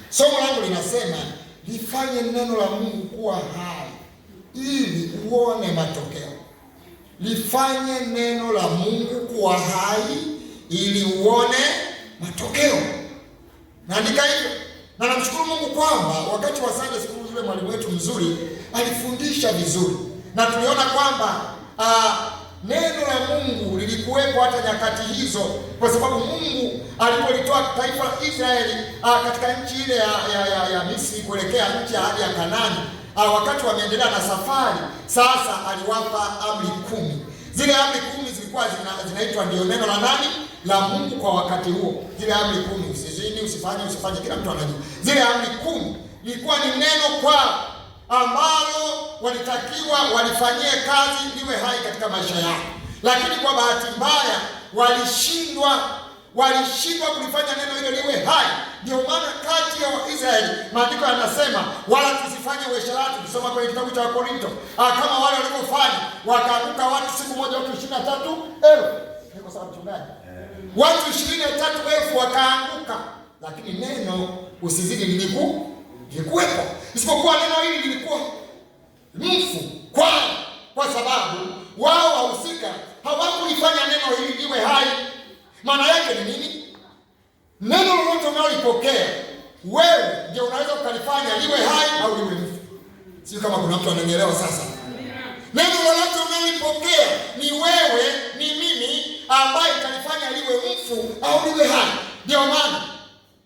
Somo langu linasema lifanye neno la Mungu kuwa hai ili uone matokeo. Lifanye neno la Mungu kuwa hai ili uone matokeo. Naandika hivyo. Na namshukuru Mungu kwamba wakati wa Sunday school yule mwalimu wetu mzuri alifundisha vizuri. Na tuliona kwamba neno la Mungu lilikuwepo hata nyakati hizo, kwa sababu Mungu alipolitoa taifa la Israeli katika nchi ile ya Misri kuelekea nchi ya ahadi ya Kanaani, wakati wameendelea na safari, sasa aliwapa amri 10. Zile amri 10 zilikuwa zinaitwa ndio neno la nani? La Mungu kwa wakati huo. Zile amri 10, usizini, usifanye, kila mtu anajua. Zile amri 10 ilikuwa ni neno kwa ambalo walitakiwa walifanyie kazi liwe hai katika maisha yao. Lakini kwa bahati mbaya walishindwa kulifanya neno hilo liwe hai. Ndio maana kati ya Waisraeli maandiko yanasema wala tusifanye uasherati. Tusoma kwenye kitabu cha Wakorinto, kama wale walivyofanya, wakaanguka watu siku moja watu 23,000. Niko sawa mchungaji? Watu 23,000 wakaanguka, lakini neno usizidi lilikuwepo. Isipokuwa neno hili lilikuwa mfu kwa sababu wao wahusika hawakulifanya neno hili liwe hai. Maana yake ni nini? Neno lolote unalolipokea wewe ndio unaweza ukalifanya liwe hai au liwe mfu. Sio kama kuna mtu ananielewa sasa. Neno lolote unalolipokea ni wewe, ni mimi ambaye italifanya liwe mfu au liwe hai. Ndio maana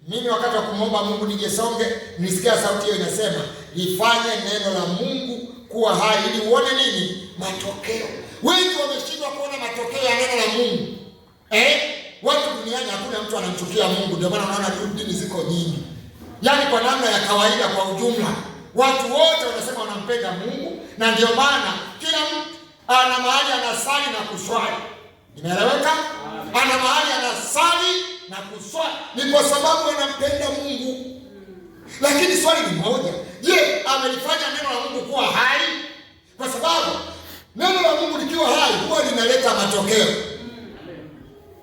mimi wakati wa kumwomba Mungu nijesonge, nisikia sauti hiyo inasema, lifanye neno la Mungu kuwa hai ili uone nini? Matokeo. Wengi wameshindwa kuona matokeo ya neno la Mungu. Watu duniani hakuna mtu anamchukia Mungu, ndio maana unaona dini ziko nyingi. Yaani kwa namna ya kawaida, kwa ujumla, watu wote wanasema wanampenda Mungu, na ndio maana kila mtu ana mahali anasali na kuswali. Inaeleweka? Ana mahali anasali na kuswali ni kwa sababu anampenda Mungu. Lakini swali ni moja, je, amelifanya neno la Mungu kuwa hai? Kwa sababu neno la Mungu likiwa hai huwa linaleta matokeo.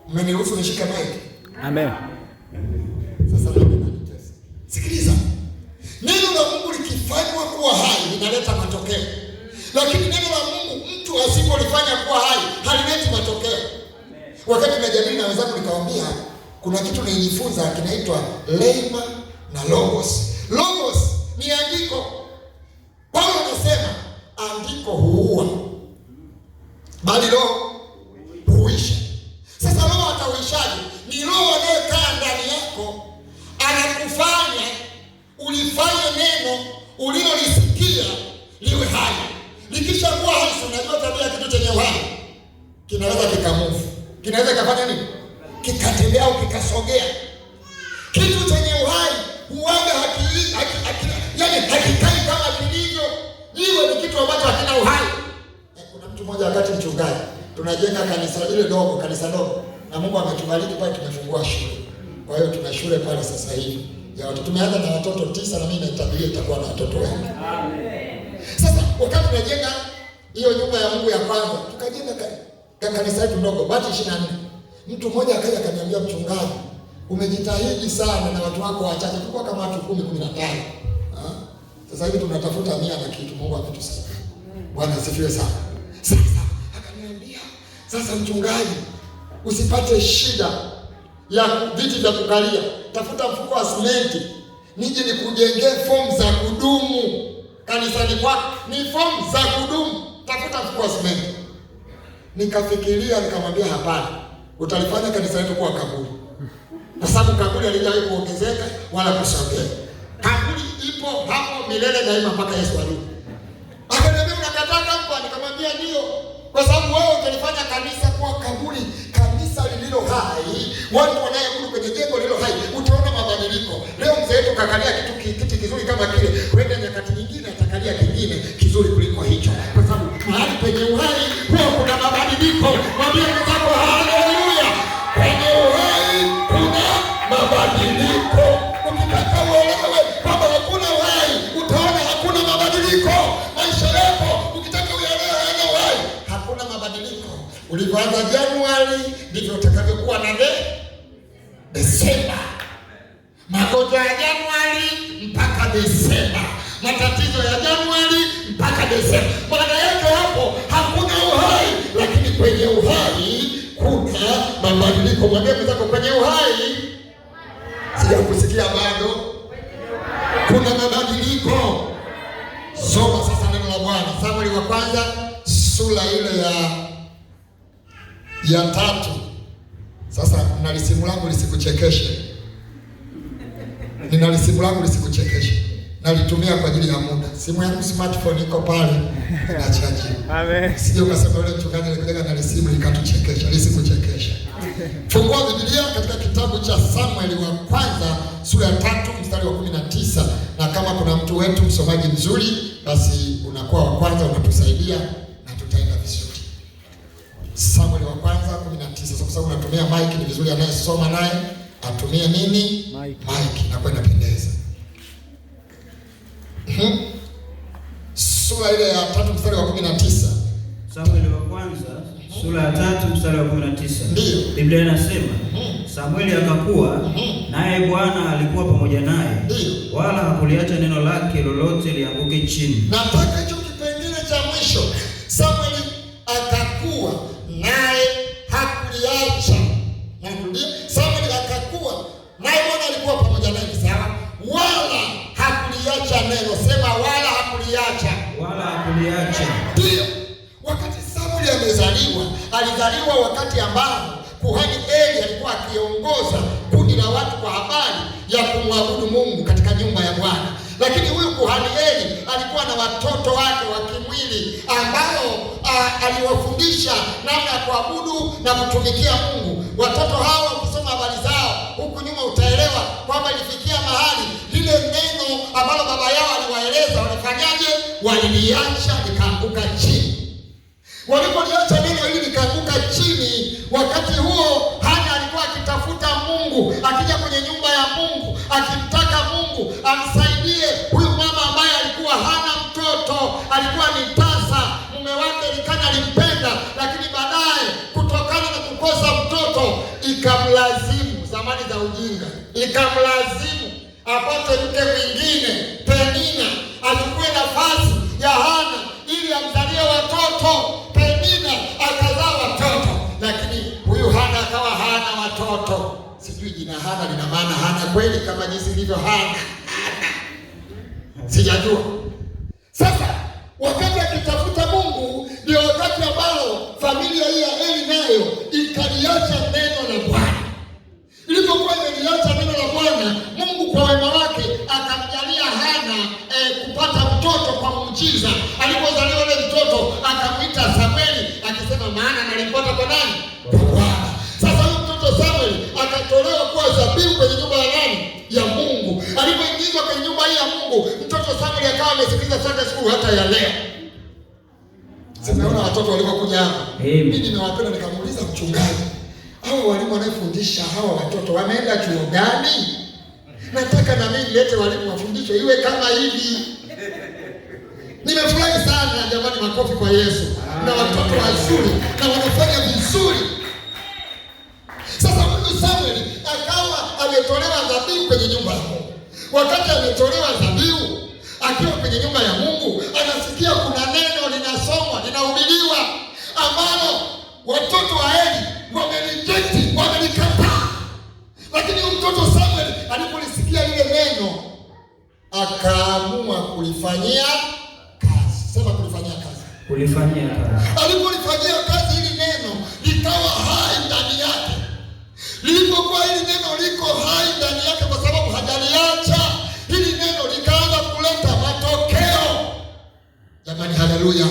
Mmeniruhusu nishike mic? Amen. Sasa sikiliza. Neno la Mungu likifanywa kuwa hai linaleta matokeo. Lakini neno la Mungu mtu asipolifanya kuwa hai halileti matokeo. Wakati najadili na wenzangu nikawaambia kuna kitu nilijifunza kinaitwa leima na logos. Logos ni andiko. Paulo anasema andiko huua, bali roho huisha. Sasa roho atauishaje? Ni roho anayekaa ndani yako anakufanya ulifanye neno ulilolisikia liwe hai. Likisha kuwa hai, unajua tabia kitu chenye uhai kinaweza kikamuvu. Kinaweza kufanya nini? Kikatembea au kikasogea. Kitu chenye uhai huaga hakikai kama kilivyo. Jiwe ni kitu ambacho hakina uhai. Kuna mtu mmoja wakati mchungaji, tunajenga kanisa ile dogo, kanisa dogo, na Mungu ametubariki pale, tumefungua shule. Kwa hiyo tuna shule pale sasa hivi ya watoto. Tumeanza na watoto 9 na mimi naitabiria itakuwa na watoto wengi. Amen. Sasa wakati tunajenga hiyo nyumba ya Mungu ya kwanza, tukajenga kanisa letu ndogo, bati 24. Mtu mmoja akaja akaniambia, mchungaji, umejitahidi sana na watu wako wachache. Tulikuwa kama watu 10-15. Sasa hivi tunatafuta 100 na kitu. Mungu ametusaidia. Bwana asifiwe sana. Sasa akaniambia, sasa mchungaji, usipate shida ya viti vya kukalia, tafuta mfuko wa simenti nije nikujengee fomu za kudumu kanisani kwako. Ni fomu za kudumu, tafuta mfuko wa simenti. Nikafikiria, nikamwambia hapana, utalifanya kanisa letu kuwa kaburi. Kwa sababu kaburi halijawahi kuongezeka wala kusogea. Kaburi ipo hapo milele daima mpaka Yesu arudi. Akaniambia, unakataa hapa? Nikamwambia ndio. Kwa sababu wewe utalifanya kanisa kuwa kaburi, kanisa lililo hai, watu wanaokuja kwenye jengo lililo hai, utaona mabadiliko. Leo mzee wetu kakalia kiti kizuri kama kile, kwenda nyakati nyingine atakalia kingine kizuri kuliko hicho. Kwa sababu mahali penye uhai huwa kuna mabadiliko. Mwambie mwenzako haleluya. Penye uhai kuna mabadiliko. Ukitaka uelewe kama hakuna uhai, utaona hakuna mabadiliko. Maisha yako ukitaka uelewe hayana uhai, hakuna mabadiliko. Ulivyoanza Januari ndivyo utakavyokuwa na Desemba. Magonjwa ya Januari mwanzo ya Januari mpaka Desemba. Maana yake hapo hakuna uhai, lakini kwenye uhai kuna mabadiliko. Mwambie mwenzako kwenye uhai, sijakusikia bado, kuna mabadiliko. Soma sasa neno la Bwana. Samueli wa kwanza sura ile ya 3. Sasa ninalisimu langu lisikuchekeshe. Nalitumia kwa ajili ya muda. Simu yangu smartphone iko pale inachaji. Amen. Sije ukasema yule mchungaji alikuja na simu ikatuchekesha. Lisikuchekesha. Fungua Biblia katika kitabu cha Samueli wa kwanza sura ya 3 mstari wa 19, na kama kuna mtu wetu msomaji mzuri basi unakuwa wa kwanza unatusaidia na tutaenda vizuri. Samueli wa kwanza 19. Kwa sababu unatumia mic, ni vizuri anayesoma naye atumie nini? Mic. Na kwenda pendeza. Sura ile ya 3 mstari wa 19. Samueli wa kwanza sura ya 3 mstari wa 19. Ndio. Biblia inasema, Samueli akakuwa, naye Bwana alikuwa pamoja naye, wala hakuliacha neno lake lolote lianguke chini. Nataka hicho kipengele cha mwisho. Samueli akakuwa, naye hakuliacha. Narudia, Samueli akakuwa, naye Bwana alikuwa pamoja naye, sawa? Wala hakuliacha neno. Sema wala hakuliacha. Wala hakuliacha. Ndio. Wakati Samueli amezaliwa, alizaliwa wakati ambao kuhani Eli alikuwa akiongoza kundi la watu kwa habari ya kumwabudu Mungu katika nyumba ya Bwana. Lakini huyu kuhani Eli alikuwa na watoto wake wa kimwili ambao aliwafundisha namna ya kuabudu na kutumikia Mungu. Watoto hawa ukisoma habari zao huku nyuma utaelewa kwamba ilifikia mahali lile neno ambalo baba yao aliwaeleza walifanyaje? Waliliacha likaanguka chini. Walipoliacha neno hili likaanguka chini, wakati huo Hana alikuwa akitafuta Mungu, akija kwenye nyumba ya Mungu, akimtaka Mungu amsaidie huyu mama ambaye alikuwa hana mtoto, alikuwa ni tasa. Mume wake Elikana alimpenda, lakini baadaye kutokana na kukosa mtoto ikamlazimu, zamani za ujinga, ikamlazimu apate mke mwingine, Penina, achukue nafasi ya Hana ili amzalie watoto. Penina akazaa watoto, lakini huyu Hana akawa hana watoto. Sijui jina Hana lina maana hana kweli kama jinsi ilivyo Hana. Sijajua. Sasa wakati akitafuta Mungu ndio wakati ambao familia hii ya Eli nayo ikaliacha neno la Bwana. Ilipokuwa imeliacha neno la Bwana, Mungu kwa wema wake akamjalia Hana kupata mtoto kwa muujiza. Alipozaliwa yule mtoto akamwita Samueli akisema, maana nalipata kwa nani? Kwa Bwana. Sasa huyu mtoto Samueli akatolewa kuwa dhabihu kwenye nyumba ya nani? Ya Mungu. Alipoingizwa kwenye nyumba hii ya Mungu, mtoto Samueli akawa amesikiliza Sunday school hata ya leo. Simeona watoto walivyokuja hapa. Mimi nimewapenda, nikamuuliza mchungaji, hao walimu wanayefundisha hawa watoto wameenda chuo gani? Nataka na mimi nilete walimu wafundishe iwe kama hivi. Nimefurahi sana jamani, makofi kwa Yesu. Na watoto wazuri na wanafanya vizuri. Sasa huyu Samueli akawa ametolewa dhabihu kwenye nyumba ya Mungu. Wakati ametolewa dhabihu akiwa kwenye nyumba ya Mungu, anasikia kuna neno linasomwa, linahubiriwa ambalo watoto wa Eli wamelireject, wamelikataa. Lakini mtoto Samueli alipolisikia lile neno akaamua kulifanyia kazi. Sema kulifanyia kazi. Kulifanyia kazi. Alipolifanyia kazi hili neno likawa hai ndani yake. Lilipokuwa hili neno liko hai ndani yake kwa sababu hajaliacha, hili neno likaanza kuleta matokeo. Jamani, haleluya.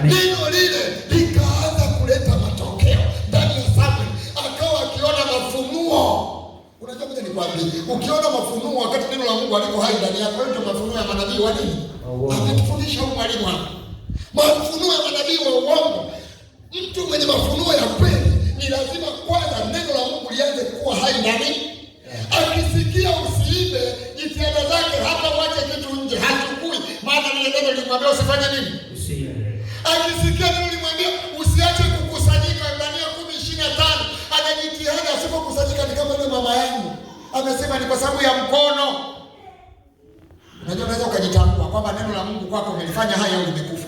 Neno lile likaanza kuleta matokeo ndani ya Samueli, akawa akiona mafunuo. Unajua ngoja nikwambie, ukiona mafunuo wakati neno la Mungu aliko hai ndani yako, ndio mafunuo ya manabii wa nini? Ametufundisha huyu mwalimu hapa. Mafunuo ya manabii wa uongo. Mtu mwenye mafunuo ya kweli ni lazima kwanza neno la Mungu lianze kuwa hai ndani. Akisikia usiibe, jitihada zake hata uache kitu nje, hachukui. Maana lile neno limwambia usifanye nini? Usiibe. Akisikia neno limwambia usiache kukusanyika, Ibrania 10:25, anajitihada asipokusanyika. Ni kama yule mama yangu amesema ni kwa sababu ya mkono. Unajua unaweza ukajitambua kwamba neno la Mungu kwako umelifanya haya au limekufa.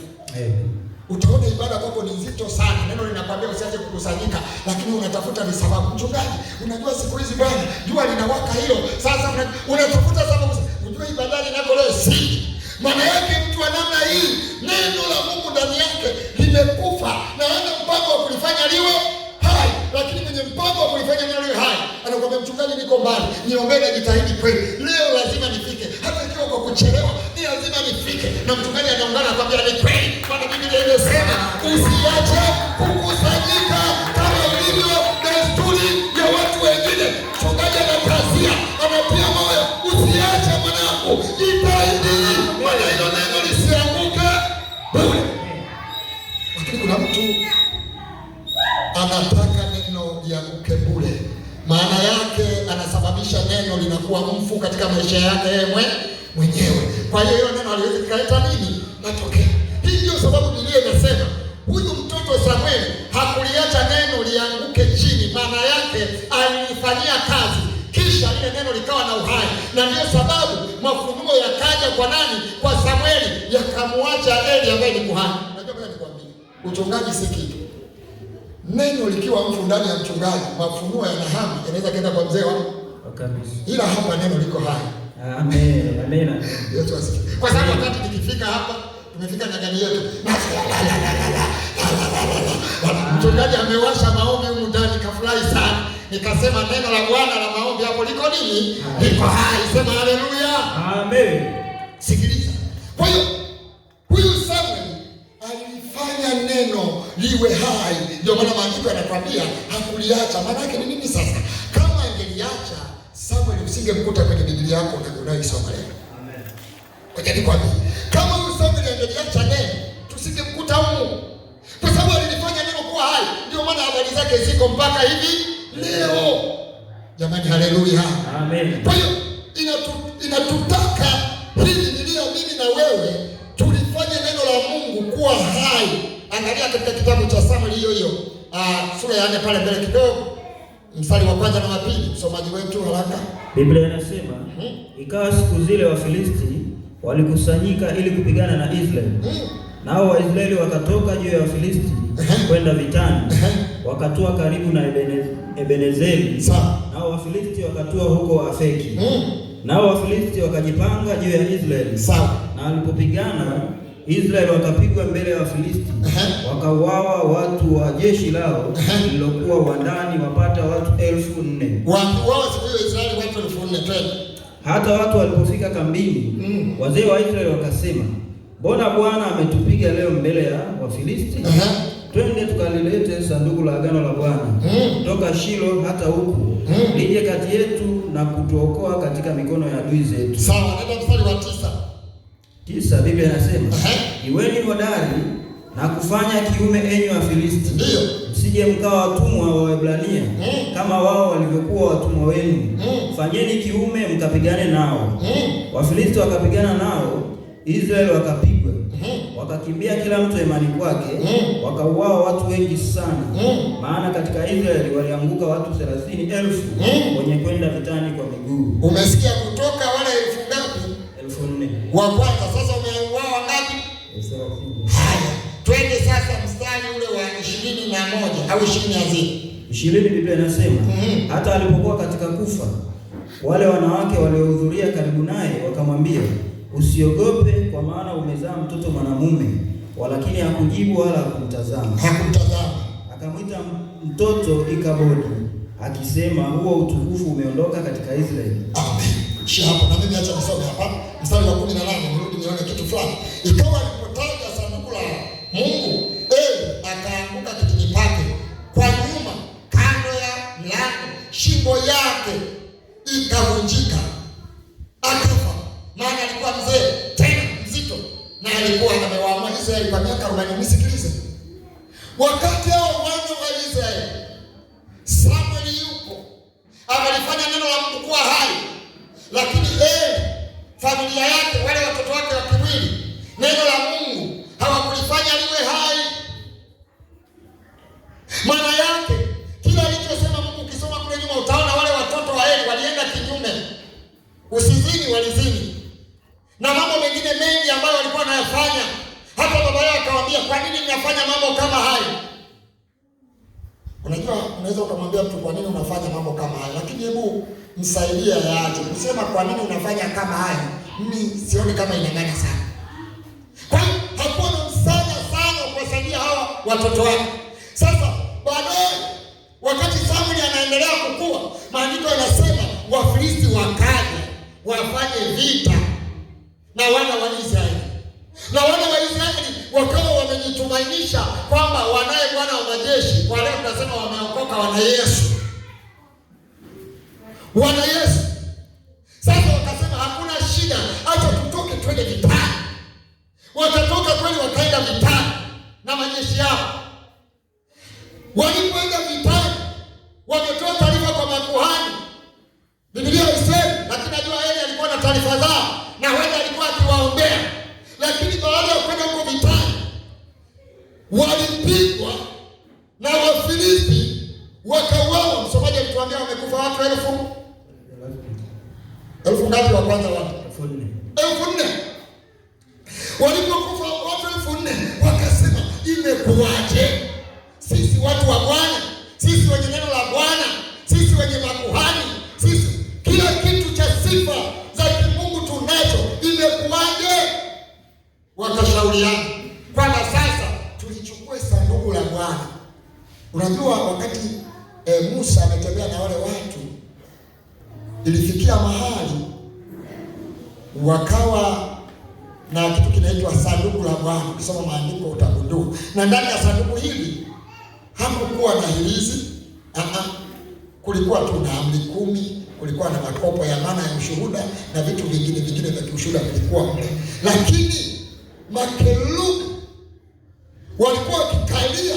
Utaona ibada kwako ni nzito sana. Neno linakwambia usiache kukusanyika, lakini unatafuta ni sababu. Mchungaji, unajua siku hizi bwana jua linawaka hilo. Sasa unatafuta sababu. Unajua ibada inako leo si. Maana yake mtu wa namna hii neno la Mungu ndani yake limekufa na hana mpango wa kulifanya liwe hai. Lakini mwenye mpango wa kulifanya neno liwe hai anakuambia, mchungaji, niko mbali, niombee na jitahidi kweli. Leo lazima nifike. Hata ikiwa kwa kuchelewa, ni lazima nifike. Na mchungaji anaungana akwambia ni kweli. Maana Biblia inasema usiache kukusanyika kama ilivyo desturi ya watu wengine. Mchungaji anakazia, anatia moyo, usiache mwanangu, jitahidi. Maana hilo neno lisianguke bure. Lakini kuna mtu anataka neno lianguke bure. Maana yake anasababisha neno linakuwa mfu katika maisha yake yeye mwenyewe. Kwa hiyo neno haliwezi kuleta nini? Matokeo. Hii ndio sababu Biblia inasema huyu mtoto Samueli hakuliacha neno lianguke chini. Maana yake alifanyia kazi, kisha ile neno likawa na uhai. Na ndio sababu mafunuo yakaja kwa nani? Kwa Samueli, yakamwacha Eli ambaye ni kuhani. Unajua kwa nikwambia, uchungaji si kitu. Neno likiwa mfu ndani ya mchungaji, mafunuo yanahama, yanaweza kwenda kwa mzee wangu. Ila hapa neno liko hai. Amen. Amen. Yesu asifiwe. Kwa sababu wakati nikifika hapa, tumefika nyagani yetu. Mchungaji amewasha maombi huko ndani, kafurahi sana. Nikasema neno la Bwana la maombi hapo liko nini? Liko hai. Sema haleluya. Amen. Sikiliza. Kwa hiyo huyu Samuel alifanya neno liwe hai. Ndio maana maandiko yanakwambia hakuliacha. Maana yake ni nini sasa? Kama angeliacha, Samuel usingemkuta kwenye Biblia yako unayoisoma leo. Amen. Kwa hiyo nikwambia, kama huyu Samuel angeliacha neno, tusingemkuta huko. Kwa sababu alifanya neno kuwa hai. Ndio maana habari zake ziko mpaka hivi leo. Jamani, haleluya. Amen. Kwa hiyo inatutaka hili niliamini na wewe tulifanye neno la Mungu kuwa hai. Angalia katika kitabu cha Samueli hiyo sura ya 4 pale mbele kidogo, mstari wa 1 na wa 2. Msomaji wetu haraka. Biblia inasema, ikawa siku zile Wafilisti walikusanyika ili kupigana na Israeli. Nao Waisraeli wakatoka juu ya Wafilisti kwenda vitani, wakatua karibu na Ebenezeri. Nao Wafilisti wakatua huko Afeki. Nao Wafilisti wakajipanga juu ya Israeli. Na walipopigana, Israeli wakapigwa mbele ya Wafilisti. Wakauawa watu wa jeshi lao lililokuwa wandani wapata watu 4,000. Wao siku Israeli watu 4,000. Hata watu walipofika kambini, wazee wa Israeli wakasema, mbona Bwana ametupiga leo mbele ya Wafilisti? Twende tukalilete sanduku la agano la Bwana toka Shilo hata huku, lije kati yetu na kutuokoa katika mikono ya adui zetu. Sawa, nenda mstari wa 9. Biblia inasema, iweni hodari na kufanya kiume enyi Wafilisti. Ndio. Msije mkawa watumwa wa Waebrania kama wao walivyokuwa watumwa wenu. Fanyeni kiume mkapigane nao. Wafilisti wakapigana nao, Israeli wakapigwa. Wakakimbia kila mtu imani kwake, wakauawa watu wengi sana. Maana katika Israeli walianguka watu 30,000 wenye kwenda vitani kwa miguu. Umesikia kutoka wale 1000 ngapi? 4,000. Wa kwanza sasa umeuawa ngapi? 30,000. Haya, twende sasa mstari ule wa 21 au 20. Biblia inasema, hata alipokuwa katika kufa, wale wanawake waliohudhuria karibu naye wakamwambia, usiogope, kwa maana umezaa mtoto mwanamume. Walakini hakujibu wala hakumtazama. Akamwita mtoto Ikabodi, akisema, huo utukufu umeondoka katika Israeli. Amen. Hapo na mimi acha nisome hapa mstari wa 18, nirudi nione kitu fulani. Ikawa alipotaja sanduku la Mungu, akaanguka kitini pake kwa nyuma kando ya mlango, shingo yake ikavunjika, akafa. Maana alikuwa mzee tena mzito, na alikuwa amewaamua Israeli kwa miaka 40. Nisikilize, wakati hao wana wa Israeli, Samueli yupo amelifanya neno la Mungu kuwa hai. Lakini familia yake, wale watoto wake wa kimwili, neno la Mungu hawakulifanya liwe hai. Maana yake kila alichosema Mungu, ukisoma kule nyuma utaona wale watoto wa Eli walienda kinyume. Usizini, walizini. na mambo mengine mengi ambayo walikuwa wanayafanya. Hata baba yao akawaambia, kwa nini mnafanya mambo kama hayo? Unajua, unaweza ukamwambia mtu kwa nini unafanya mambo kama hayo, lakini hebu msaidia yaache kusema kwa nini unafanya kama hayo. Mimi sioni kama inang'ana sana. Kwa hiyo hakuwa na msaada sana kuwasaidia hawa watoto wake. Sasa baadaye wakati Samueli anaendelea kukua, maandiko yanasema Wafilisti wakaja wafanye vita na wana wa Israeli. Na wana wa Israeli wakawa wamejitumainisha kwamba wanaye Bwana wa majeshi. Kwa leo tunasema wameokoka, wana Yesu. Wana Yesu. Sasa wakasema hakuna shida, acha tutoke twende vitani. Wakatoka kweli, wakaenda vitani na majeshi yao. Walipoenda vitani, wametoa taarifa kwa makuhani. Biblia inasema, lakini najua Eli alikuwa na taarifa zao na huenda alikuwa akiwaombea. Lakini baada ya kwenda huko vitani, walipigwa na Wafilisti wakauawa. Msomaji alituambia wamekufa watu elfu ngapi wa kwanza? Watu 4,000. Walipokufa watu 4,000, wakasema imekuwaje? Sisi watu wa Bwana, sisi wenye neno la Bwana, sisi wenye makuhani, sisi kila kitu cha sifa za kimungu tunacho, imekuwaje? Wakashauriana kwamba sasa tulichukue sanduku la Bwana. Unajua wakati Musa ametembea na wale watu, ilifikia mahali wakawa na kitu kinaitwa sanduku la Bwana. Ukisoma maandiko utagundua, na ndani ya sanduku hili hakukuwa na hirizi, kulikuwa tu na amri 10, kulikuwa na makopo ya mana ya ushuhuda na vitu vingine vya kiushuhuda vilikuwa mle. Lakini makerubi walikuwa wakikalia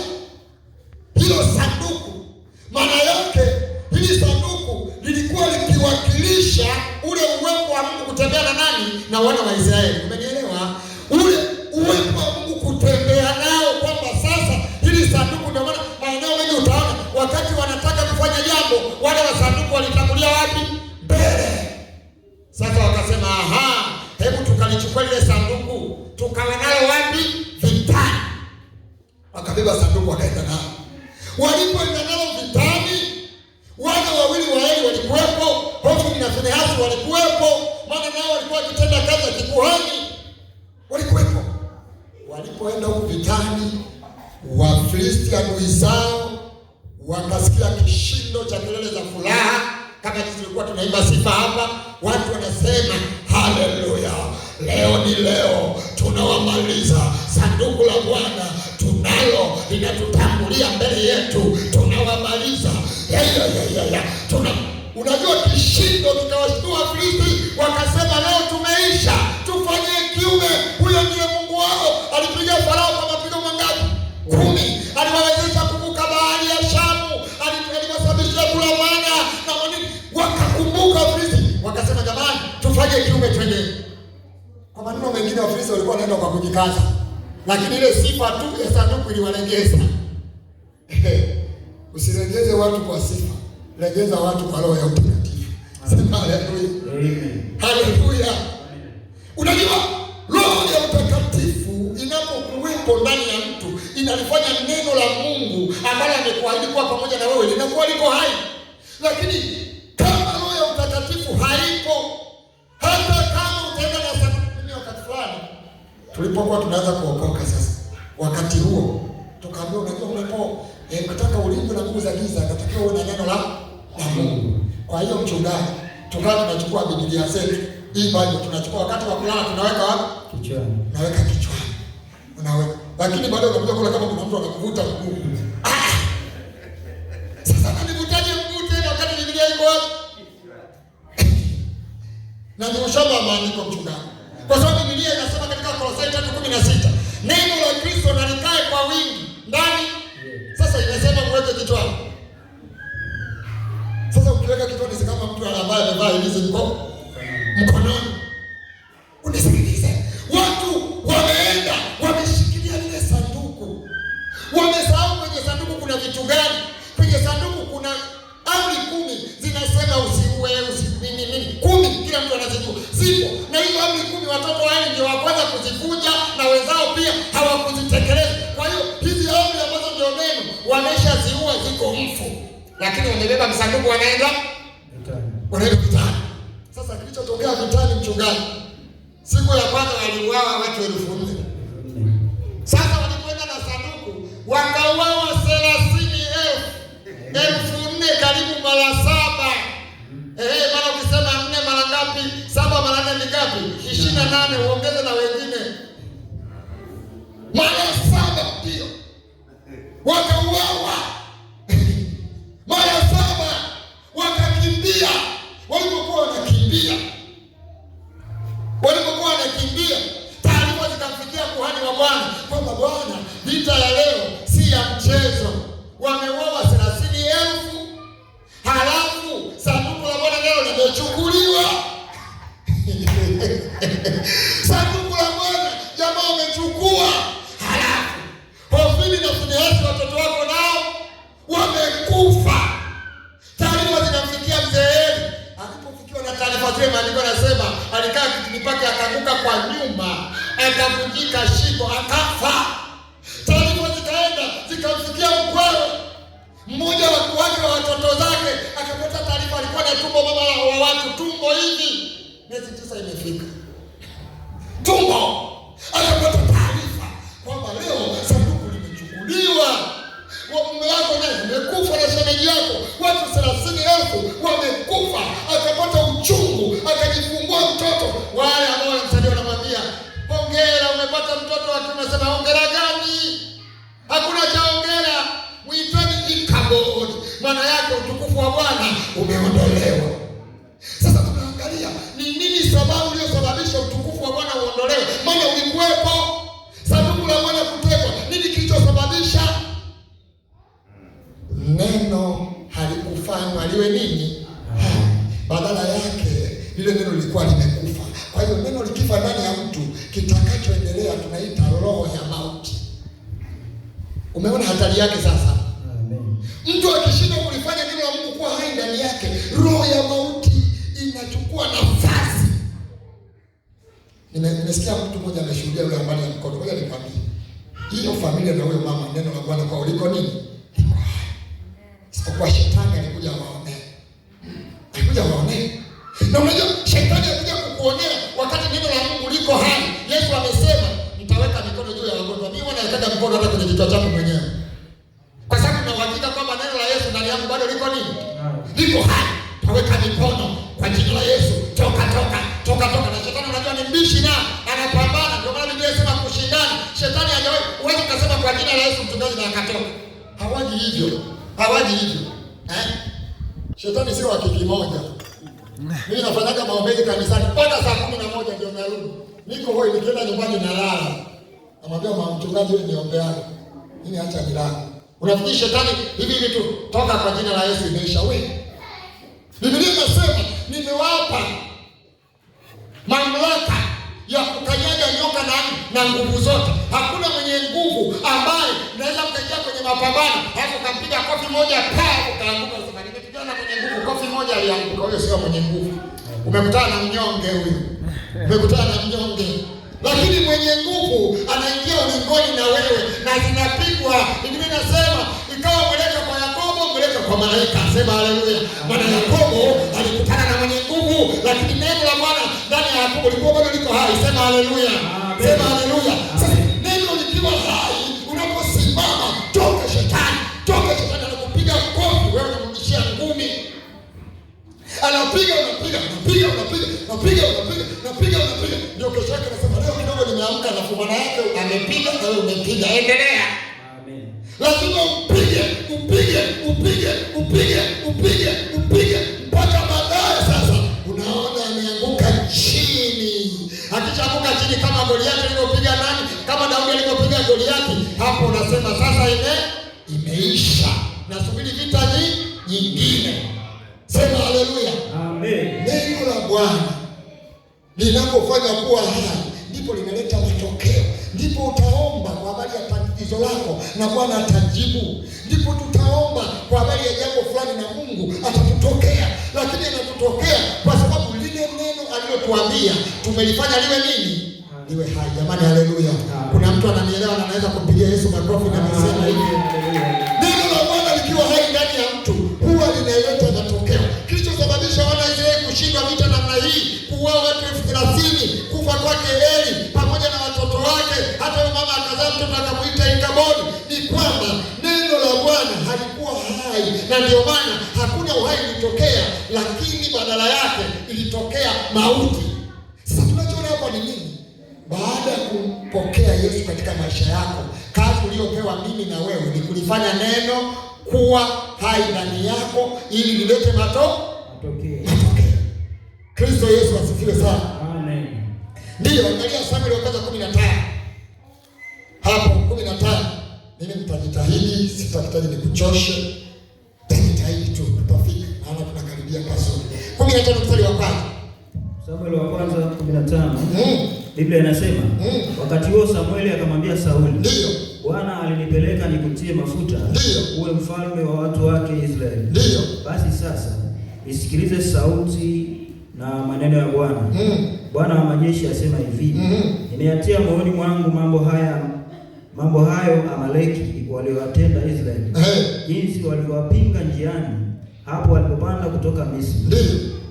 hilo sanduku. Maana yake hili sanduku lilikuwa likiwakilisha ule uwepo wa Mungu kutembea na nani? Na wana wa Israeli. Umenielewa? Ule uwepo wa Mungu kutembea nao, kwamba sasa hili sanduku. Ndio maana maeneo mengi utaona wakati wanataka kufanya jambo, wale wa sanduku walitangulia wapi? Mbele. Sasa wakasema, hebu tukalichukua lile sanduku tukawa nalo wapi? Vitani. Wakabeba sanduku wakaenda nalo. Walipoenda nalo vitani, wana wawili wa Eli walikuwepo, Hofni na Finehasi walikuwepo, maana nao walikuwa wakitenda kazi ya kikuhani, walikuwepo. Walipoenda huko vitani, Wafilisti adui zao wakasikia kishindo cha kelele za furaha, kama jinsi tulikuwa tunaimba sifa hapa. Watu wanasema haleluya, leo ni leo, tunawamaliza. Sanduku la Bwana tunalo, linatutangulia mbele yetu, tunawamaliza. Unajua kishindo kikawashtua Wafilisti, wakasema leo tumeisha, tufanye kiume. Huyo ndiye Mungu wao. Alipiga Farao kwa mapigo mangapi? 10. Aliwawezesha kuvuka bahari ya Shamu, aliwasababishia kula mana na manini. Wakakumbuka Wafilisti, wakasema jamani, tufanye kiume, twende. Kwa maneno mengine Wafilisti walikuwa wanaenda kwa kujikaza, lakini ile sifa tu ya sanduku iliwalengeza. Usilegeze watu kwa sifa, legeza watu kwa roho ya utakatifu. Sema haleluya. Amen. Haleluya. Unajua roho ya utakatifu inapokuwepo ndani ya mtu, inalifanya neno la Mungu ambalo amekuahidi kuwa pamoja na wewe linakuwa liko hai. Lakini kama roho ya utakatifu haipo, hata kama utaenda na sanduku wakati fulani, tulipokuwa tunaanza kuokoka sasa, wakati huo tukaambiwa, unajua ukitaka ulindwe na nguvu za giza, unatakiwa uwe na neno la Mungu. Kwa hiyo mchungaji, tukawa tunachukua Biblia zetu, hii Bible tunachukua, wakati wa kulala tunaweka wapi? Kichwani. Naweka kichwani. Unaweka. Lakini baadaye unakuja kula kama kuna mtu anakuvuta mguu. Sasa ananivutaje mguu tena wakati Biblia iko wapi? Na ni ushamba wa maandiko mchungaji. Kwa sababu Biblia inasema katika Kolosai 3:16, neno la Kristo na likae kwa wingi ndani. Sasa inasema mweke kichwani. Sasa ukiweka kichwani si kama mtu ambaye amevaa hizi mkononi. Unisikilize. Watu wameenda wameshikilia lile sanduku. Wamesahau kwenye sanduku kuna vitu gani? Kwenye sanduku kuna amri 10 zinasema usiue, usinini. 10 kila mtu anazijua. Zipo. Na hiyo amri 10 watoto wale ndio wa kwanza kuzivunja na wenzao pia hawakuzitekeleza. Kwa hiyo hizi amri ambazo ndio neno wameshaziua, ziko mfu, lakini wamebeba msanduku wanaenda vitani. Sasa kilichotokea vitani, mchungaji, siku ya kwanza waliuawa watu 4,000. Sasa walikwenda na sanduku wakauawa 30,000. 4,000 karibu mara 7. Mara ukisema 4 mara ngapi? 7 mara 4 ni ngapi? 28, uongeze na wengine. Mara 7 ndio. Wakauawa. Mara 7 wakakimbia. Walipokuwa wanakimbia, taarifa zikamfikia kuhani wa Bwana kwamba Bwana, vita ya leo si ya mchezo. Wameuawa 30,000. Halafu sanduku la Bwana leo limechukuliwa. Sanduku la Bwana jamaa wamechukua. Halafu Hofni na Finehasi watoto wako nao wamekufa. Taarifa zinamfikia mzee Eli. Alipofikiwa na taarifa zile, maandiko yanasema alikaa kitini pake, akaanguka kwa nyuma, akavunjika shingo, akafa. Taarifa zikaenda zikamfikia mkwewe mmoja wa watoto zake, akapata taarifa alikuwa na tumbo mama wa watu, tumbo hivi miezi 9 imefika tumbo. Akapata taarifa kwamba leo sanduku limechukuliwa, mume wako naye amekufa na shemeji yako, watu 30,000 wamekufa. Akapata uchungu, akajifungua mtoto. Wale ambao wanamsaidia wanamwambia, hongera, umepata mtoto wa kiume. Anasema, hongera gani? Hakuna cha hongera, muiteni Ikabod, maana yake utukufu wa Bwana umeondolewa. Sasa tunaangalia ni nini sababu iliyosababisha utukufu wa Bwana uondolewe. Maana ulikuwepo, sanduku la Bwana kutekwa. Nini kilichosababisha? Neno halikufanywa liwe nini? Badala yake lile neno lilikuwa limekufa. Kwa hiyo neno likifa ndani ya mtu, kitakachoendelea tunaita roho ya mauti. Umeona hatari yake sasa? Mtu akishindwa kulifanya neno la Mungu kuwa hai ndani yake, roho ya mauti inachukua nafasi. Nimesikia mtu mmoja ameshuhudia yule ambaye ya mkono. Ngoja nikwambie, hiyo familia na huyo mama, neno la Bwana kwa uliko nini? Liko hai. Isipokuwa shetani alikuja waonee. Na unajua shetani alikuja kukuonea wakati neno la Mungu liko hai. Yesu amesema, nitaweka mikono juu ya wagonjwa. Mimi wanaweka mikono hata kwenye kichwa changu mwenyewe. Kwa sababu na uhakika kwamba neno la Yesu ndani yangu bado liko nini? Liko hai. Taweka mikono kwa jina la Yesu. Toka. Na shetani unajua ni mbishi na anapambana. Ndio maana Biblia inasema kushindana. Shetani hajawahi uweze kusema kwa jina la Yesu mchungaji na akatoka. Hawaji hivyo. Shetani sio wa kiki moja. Mimi nafanyaga maombezi kanisani mpaka saa 11 ndio narudi. Niko hoi, nikienda nyumbani nalala. Namwambia mchungaji, wewe niombeane. Mimi acha nilale. Unafikiri shetani hivi tu toka kwa jina la Yesu imeisha wewe? Biblia inasema nimewapa mamlaka ya kukanyaga nyoka na nguvu zote. Hakuna mwenye nguvu ambaye naweza kuingia kwenye mapambano hapo kampiga kofi moja ukaanguka. Sema nimepigana mwenye nguvu, kofi moja alianguka. Huyo sio mwenye nguvu. Umekutana na mnyonge huyo. Lakini mwenye nguvu anaingia ulingoni na wewe na zinapigwa. Biblia inasema ikawa mweleka kwa Yakobo, mweleka kwa malaika. Sema haleluya. Maana Yakobo alikutana na mwenye nguvu, lakini neno la Bwana ndani ya Yakobo lilikuwa bado liko hai. Sema haleluya. Sasa neno likiwa hai, unaposimama, toka shetani anakupiga kofi, wewe unamrudishia ngumi. Anapiga. Ndio kesho yake anasema leo kidogo nimeamka, na fumana yake amepiga na wewe umepiga. Endelea. Amen. Lazima upige mpaka baadaye sasa unaona ameanguka chini. Akishaanguka chini kama Goliathi alivyopiga nani? Kama Daudi alivyopiga Goliathi, hapo unasema sasa imeisha. Nasubiri vita nyingine. Sema haleluya. Amen. Neno la Bwana linapofanya kuwa hai, ndipo linaleta matokeo. Ndipo utaomba kwa habari ya tatizo lako na Bwana atajibu. Ndipo tutaomba kwa habari ya jambo fulani na Mungu atatutokea. Lakini anatutokea kwa sababu lile neno alilotuambia tumelifanya liwe nini? Liwe hai. Jamani, haleluya. Kuna mtu ananielewa na anaweza kumpigia Yesu makofi na kusema hivi. Neno la Bwana likiwa hai ndani ya mtu huwa linaleta matokeo. Kilichosababisha wana Israeli kushindwa vita namna hii, kuua watu 30,000, kufa kwake Eli pamoja na watoto wake, hata mama akazaa mtoto akamuita Ikabodi, ni kwamba neno la Bwana halikuwa hai, na ndio maana hakuna uhai ulitokea, lakini badala yake ilitokea mauti. Sasa tunachoona hapa ni nini? Baada ya kumpokea Yesu katika maisha yako, kazi uliyopewa mimi na wewe ni kulifanya neno kuwa hai ndani yako ili lilete matokeo. Kristo Yesu asifiwe sana. Amen. Ndiyo, angalia Samueli wa kwanza 15. Hapo 15. Mimi nitajitahidi, sitakitaji nikuchoshe. Nitajitahidi tu tutafika. Maana tunakaribia kasoro. 15 mstari wa kwanza. Samueli wa kwanza 15. Biblia inasema, wakati huo Samueli akamwambia Sauli, ndiyo, Bwana alinipeleka nikutie mafuta, ndiyo, uwe mfalme wa watu wake Israeli. Ndiyo. Basi sasa isikilize sauti na maneno ya Bwana. Bwana wa majeshi asema hivi, nimeyatia moyoni mwangu mambo hayo Amaleki waliowatenda Israeli, jinsi walivyowapinga njiani hapo walipopanda kutoka Misri. Ndiyo.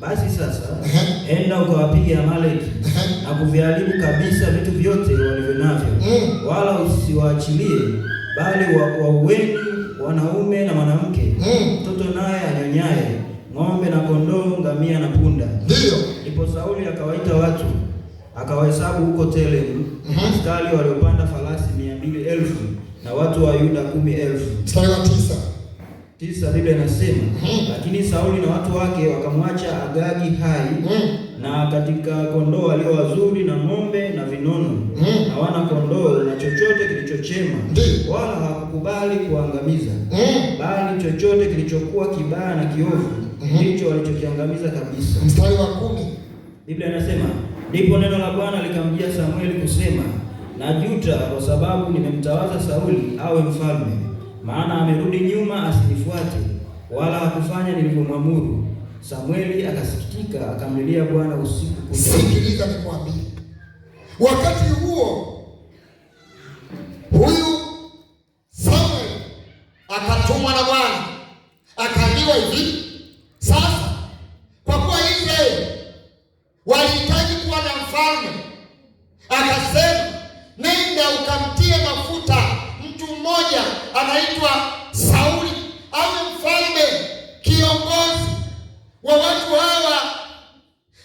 Basi sasa enda ukawapige Amaleki na kuviharibu kabisa vitu vyote walivyonavyo, wala usiwaachilie, bali waueni wanaume na mwanamke, mtoto naye anyonyaye, ng'ombe na kondoo, ngamia na punda. Ndiyo. Ndipo Sauli akawaita watu, akawahesabu huko Telemu askari waliopanda farasi 200,000 na watu wa Yuda 10,000. Mstari wa 9. Biblia inasema, lakini Sauli na watu wake wakamwacha Agagi hai, na katika kondoo walio wazuri na ng'ombe na vinono, na wana kondoo na chochote kilichochema, wala hawakukubali kuangamiza, bali chochote kilichokuwa kibaya na kiovu ndicho walichokiangamiza kabisa. Mstari wa 10. Biblia inasema, ndipo neno la Bwana likamjia Samueli kusema, najuta kwa sababu nimemtawaza Sauli awe mfalme, maana amerudi nyuma asinifuate, wala hakufanya nilivyomwamuru. Samueli akasikitika, akamlilia Bwana usiku kucha. Sikiliza nikwambie, wakati huo huyu Samueli akatumwa na Bwana, akaambiwa hivi, sasa kwa kuwa Israeli walihitaji kuwa na mfalme, akasema nenda ukamtie mafuta mtu mmoja anaitwa Sauli awe mfalme, kiongozi wa watu hawa,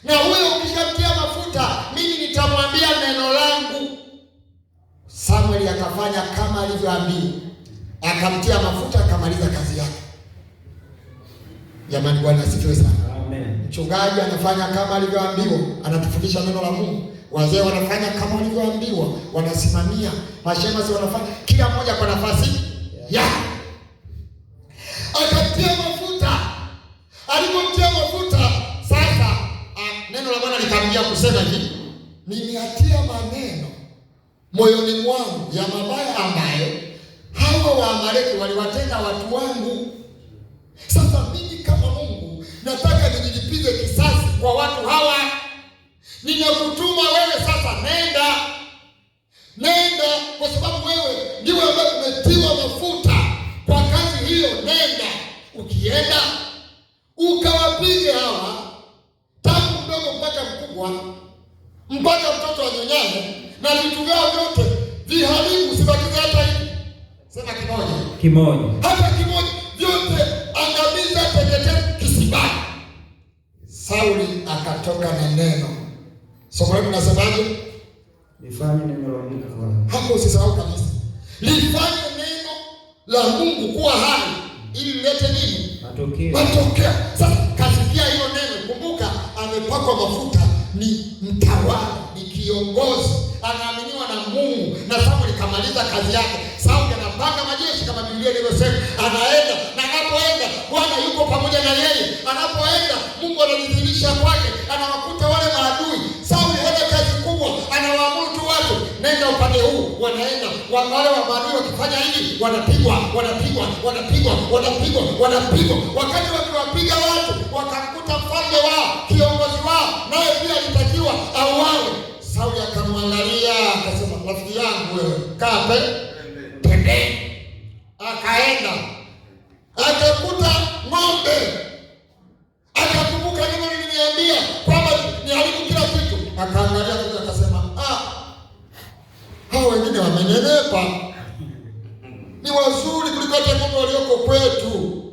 na huyo ukishamtia mafuta mimi nitamwambia neno langu. Samueli akafanya kama alivyoambiwa, akamtia mafuta, akamaliza kazi yake. Jamani, Bwana asifiwe sana. Amen. Mchungaji anafanya kama alivyoambiwa, anatufundisha neno la Mungu. Wazee wanafanya kama walivyoambiwa, wanasimamia. Mashemasi wanafanya, kila mmoja kwa nafasi yake. Akatia mafuta. Alipomtia mafuta, sasa neno la Bwana likamjia kusema hivi, nimeatia maneno moyoni mwangu ya mabaya ambayo hawa Waamaleki waliwatenda watu wangu. Sasa mimi kama Mungu nataka nijilipize kisasi kwa watu hawa. Ninakutuma wewe sasa, nenda, kwa sababu wewe ndiwe ambaye umetiwa mafuta kwa kazi hiyo. Nenda, ukienda ukawapige hawa, tangu mdogo mpaka mkubwa, mpaka mtoto anyonyaye, na vitu vyao vyote viharibu, usibakize hata hivi. Sema kimoja, hata kimoja, vyote angamiza, teketeza, kisibaki. Sauli akatoka na neno. Somo letu nasemaje? Lifanye neno la Mungu. Hapo usisahau kabisa. Lifanye neno la Mungu kuwa hai ili lilete nini? Matokeo. Sasa kasikia hiyo neno. Kumbuka amepakwa mafuta, ni mtawala, ni kiongozi, anaaminiwa na Mungu, na Samueli kamaliza kazi yake. Sauli anapanga majeshi kama Biblia ilivyosema, anaenda, na anapoenda Bwana yuko pamoja na yeye. Anapoenda Mungu anajidhihirisha kwake, anawakuta wale maadui. Sauli hana kazi kubwa, anawaamuru tu watu, nenda upande huu, wanaenda. Wale wa maadui wakifanya hivi, wanapigwa. Wakati wakiwapiga watu, wakamkuta mfalme wao, kiongozi wao, naye pia alitakiwa auawe. Sauli akamwangalia akasema, rafiki yangu wewe, kaa pembeni. Akaenda akakuta ng'ombe, akakumbuka neno niliniambia kwamba niharibu kila kitu. Akaangalia kile akasema, hao wengine wamenenepa, ni wazuri kuliko hata ng'ombe walioko kwetu.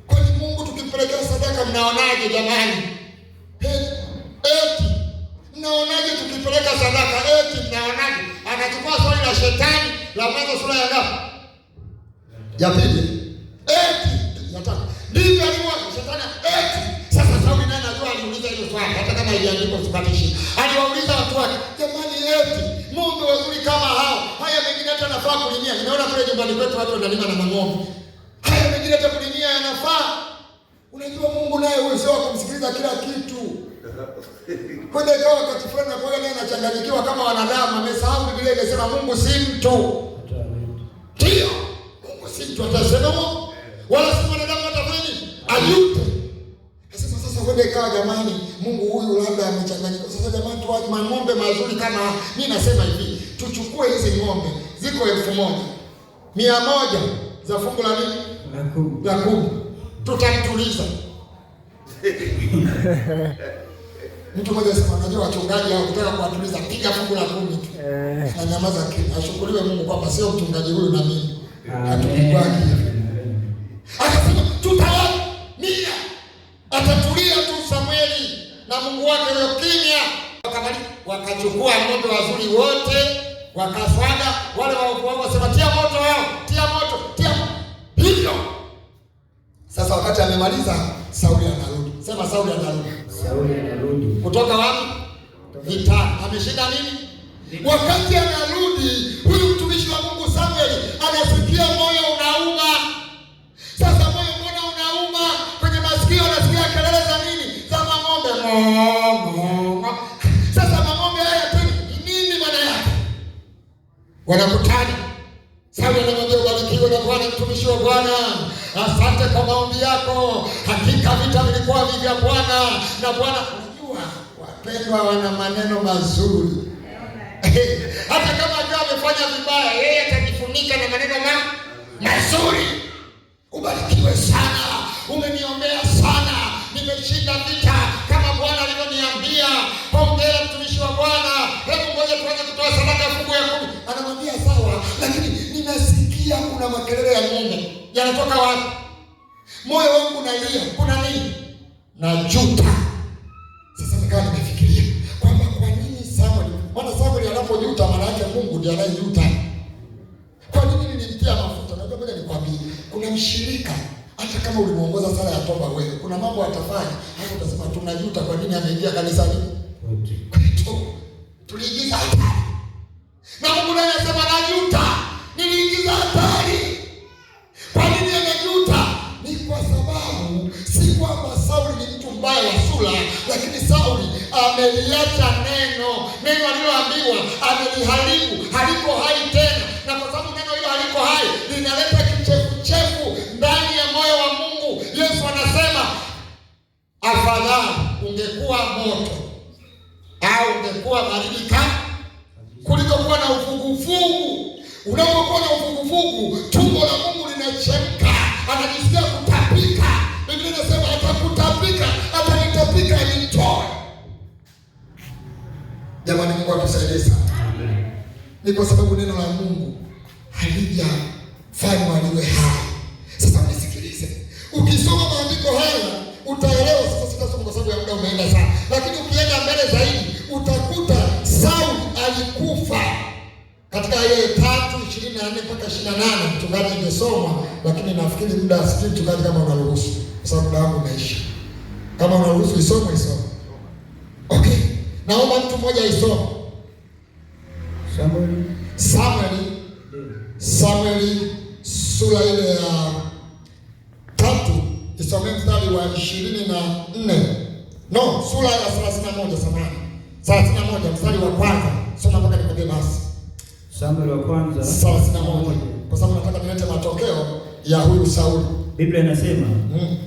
Kwani Mungu tukimpelekea sadaka mnaonaje jamani? Eti mnaonaje tukipeleka sadaka? Eti mnaonaje? Anachukua swali la shetani la Mwanzo sura ya ngapi? Ya pili. Eti nataka ndivyo alivyo shetani. Eti sasa Sauli naye anajua, aliuliza hilo swali hata kama iliandikwa usipatishi. Aliwauliza watu wake, jamani, eti ng'ombe wazuri kama hao, haya mengine hata nafaa kulimia. Ninaona kule nyumbani kwetu watu wanalima na ng'ombe. Haya mengine hata kulimia yanafaa. Unajua Mungu naye huyo sio kumsikiliza kila kitu. Kwenda ikawa wakati fulani na kwa naye anachanganyikiwa kama wanadamu. Amesahau Biblia inasema Mungu si mtu. Ndio. Mungu si mtu atasema, wala si mwanadamu atafanya ayute. Sasa kwenda ikawa jamani, Mungu huyu labda amechanganyika. Sasa jamani, tuaje ng'ombe mazuri kama mimi nasema hivi, tuchukue hizi ng'ombe ziko 1,100 za fungu la nini? La 10. Tutamtuliza. Mtu mmoja sema, unajua wachungaji hao kutaka kuwatuliza, piga fungu la 10 tu. Na nyamaza kimya. Ashukuriwe Mungu kwamba sio mchungaji huyu na mimi. Hatupigwaki. Akasema tutawamia. Atatulia tu Samueli na Mungu wake leo kimya. Wakachukua ng'ombe wazuri wote, wakaswaga wale wao wasema tia moto wao, tia moto, tia moto. Hivyo. Sasa wakati amemaliza, Sauli anarudi. Sema Sauli anarudi. Sauli anarudi. Kutoka wapi? Vita. Ameshinda nini? Wakati anarudi, huyu mtumishi wa Mungu Samueli anasikia moyo unauma. Sasa moyo mbona unauma? Kwenye masikio anasikia kelele za nini? Za ng'ombe. Sasa ng'ombe haya nini maana yake? Wanakutana. Sauli anamwambia, ubarikiwe na Bwana mtumishi wa Bwana. Asante kwa maombi yako. Hakika vita vilikuwa vya Bwana na Bwana. Unajua wapendwa wana maneno mazuri. Hata kama akiwa amefanya vibaya, yeye atajifunika na maneno mazuri. Ubarikiwe sana. Umeniombea sana. Nimeshinda vita kama Bwana alivyoniambia. Hongera mtumishi wa Bwana. Hebu ngoja tuanze kutoa sadaka fungu ya 10. Anamwambia sawa, lakini ninasikia kuna makelele ya ng'ombe. Yanatoka wapi? Moyo wangu unalia. Kuna nini? Najuta. Sasa nikawa nimefikiria kwamba kwa nini Samuel, maana Samuel anapojuta maana yake Mungu ndiye anayejuta. Kwa nini nilimtia mafuta? Na ngoja nikwambie, kuna mshirika hata kama ulimuongoza sala ya toba wewe, kuna mambo atafanya hapo utasema tunajuta kwa nini ameingia kanisani. Kwetu tuliingiza hatari. Na Mungu naye anasema najuta. Niliingiza hatari. Kwa nini anajuta? Ni kwa sababu si kwamba Sauli ni mtu mbaya wa sura, lakini Sauli ameliacha neno aliloambiwa, ameliharibu, haliko hai tena. Na kwa sababu neno hilo haliko hai, linaleta kichefuchefu ndani ya moyo wa Mungu. Yesu anasema afadhali ungekuwa moto au ungekuwa baridi kuliko kuwa na uvuguvugu. Unapokuwa na uvuguvugu, tumbo la Mungu linachemka, anajisikia kutapika. Biblia inasema atakutapika, atanitapika nitoe. Jamani, Mungu atusaidie sana. Ni kwa sababu neno la Mungu halijafanywa liwe hai. Sasa nisikilize. Ukisoma maandiko haya utaelewa. Sasa sitasoma kwa sababu ya muda umeenda sana. Lakini ukienda mbele zaidi utakuta Sauli alikufa. Katika ile 3:24 mpaka 28 mchungaji imesoma, lakini nafikiri muda asije mchungaji kama unaruhusu. Kwa sababu muda wangu umeisha. Kama unaruhusu isome. Okay. Naomba mtu mmoja isome. Samueli sura ile ya 3 isome mstari wa 24. No, sura ya 31 samahani. 31 mstari wa kwanza. Soma mpaka nikwambie basi. Samueli wa kwanza 31. Kwa sababu nataka nilete matokeo ya huyu Sauli. Biblia inasema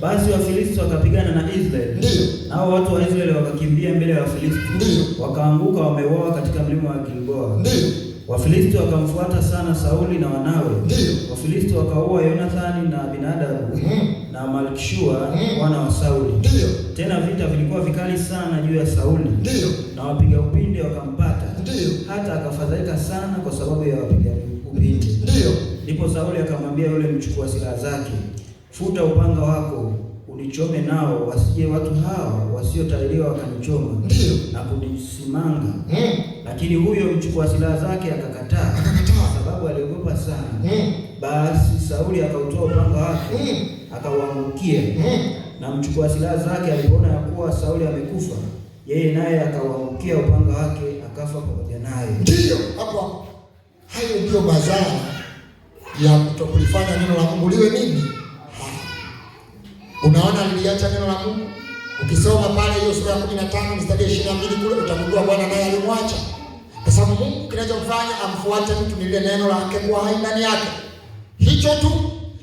basi Wafilisti wakapigana na Israeli. Ndio. Nao watu wa Israeli wakakimbia mbele ya Wafilisti. Ndio. Wakaanguka wameuawa katika mlima wa Gilboa. Ndio. Wafilisti wakamfuata sana Sauli na wanawe. Ndio. Wafilisti wakaua Yonathani na Abinadabu na Malkishua wana wa Sauli. Ndio. Tena vita vilikuwa vikali sana juu ya Sauli. Ndio. Na wapiga upinde wakampata. Ndio. Hata akafadhaika sana kwa sababu ya wapiga upinde. Ndio. Ndipo Sauli akamwambia yule mchukua silaha zake, futa upanga wako unichome nao, wasije watu hawa wasiotahiriwa wakanichoma na kunisimanga. Lakini huyo mchukua silaha zake akakataa, kwa sababu aliogopa sana. Basi Sauli akautoa upanga wake akauangukia, na mchukua silaha zake alipoona ya kuwa Sauli amekufa, yeye naye akauangukia upanga wake akafa pamoja naye. Ndio hapo, hayo ndio madhara ya kutokulifanya neno la Mungu liwe nini. Unaona, niliacha neno la Mungu. Ukisoma pale hiyo sura ya 15 mstari 22 kule utagundua Bwana naye alimwacha, kwa sababu Mungu kinachomfanya amfuate mtu ni ile neno lake kuwa hai ndani yake, hicho tu.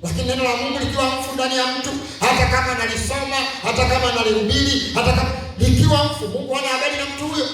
Lakini neno la Mungu likiwa mfu ndani ya mtu, hata kama nalisoma, hata kama nalihubiri, hata kama likiwa mfu, Mungu hana habari na mtu huyo.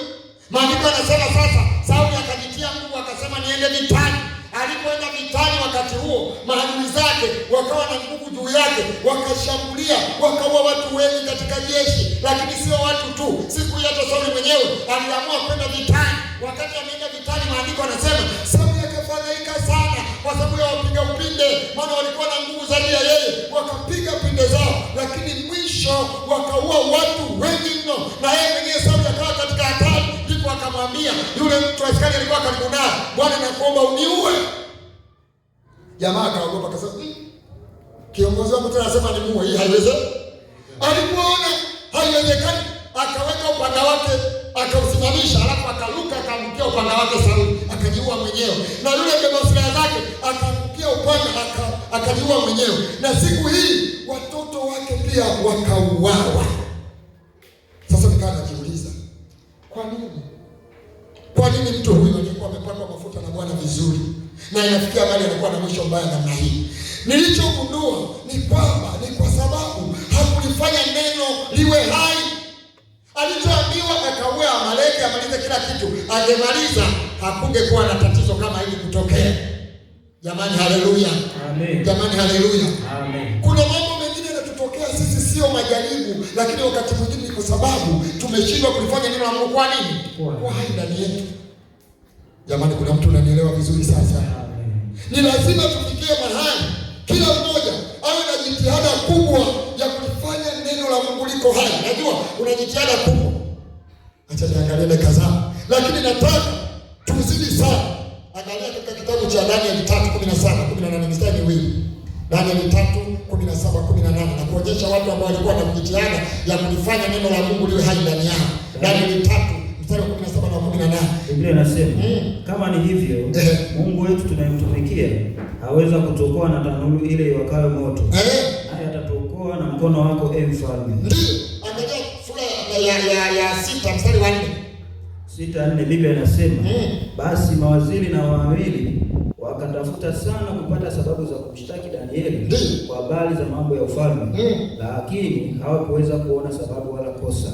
Maandiko yanasema sasa Sauli akajitia nguvu akasema niende vitani. Alipoenda vitani wakati huo, maadui zake wakawa na nguvu juu yake, wakashambulia, wakaua watu wengi katika jeshi. Lakini sio watu tu, siku hiyo hata Sauli mwenyewe aliamua kwenda vitani. Wakati ameenda vitani, maandiko yanasema Sauli akafadhaika sana kwa sababu ya wapiga upinde, maana walikuwa na nguvu zaidi ya yeye, wakapiga pinde zao, lakini mwisho wakaua watu wengi mno, na yeye mwenyewe Sauli akawa katika hatari. Ndipo akamwambia yule mtu askari alikuwa karibu naye, Bwana nakuomba uniue. Jamaa akaogopa akasema, kiongozi wangu tena anasema nimuue, hii haiwezekani. Alipoona haiwezekani, akaweka upanga wake akausimamisha, alafu akaruka akaangukia upanga wake Sauli, akajiua mwenyewe. Na yule mbeba silaha zake akaangukia upanga akajiua mwenyewe. Na siku hii watoto wake pia wakauawa. Sasa nikawa najiuliza, kwa nini mtu huyu alikuwa amepakwa mafuta na Bwana vizuri na inafikia mahali anakuwa na mwisho mbaya namna hii? Nilichogundua ni kwamba ni kwa sababu hakulifanya neno liwe hai. Alichoambiwa akaue Amaleki, amalize kila kitu, angemaliza hakungekuwa na tatizo kama hili kutokea. Jamani, haleluya. Amen. Jamani, haleluya. Amen. Kuna mambo mengine yanatutokea sisi, sio majaribu, lakini wakati mwingine ni kwa sababu tumeshindwa kulifanya neno la Mungu. Kwa nini? Kwa hai ndani yetu. Jamani, kuna mtu unanielewa vizuri sasa? Amen. Ni lazima tufikie mahali kila mmoja awe na jitihada kubwa ya kulifanya neno la Mungu liko hai. Najua una jitihada kubwa. Acha niangalie dakika zangu, lakini nataka tuzidi sana. Angalia katika kitabu cha Danieli 3:17-18 mstari miwili. Danieli 3:17-18 na kuonyesha watu ambao walikuwa na jitihada ya kulifanya neno la Mungu liwe hai ndani yao. Danieli 3:17-18. Biblia inasema kama ni hivyo, Mungu wetu tunayemtumikia haweza kutuokoa na tanuru ile iwakayo moto, naye atatuokoa na mkono wako, mfalme. Ndio. Angalia sura ya 6 mstari wa 4. 6:4 Biblia inasema basi mawaziri na waamiri wakatafuta sana kupata sababu za kumshtaki Danieli kwa habari za mambo ya ufalme, lakini hawakuweza kuona sababu wala kosa,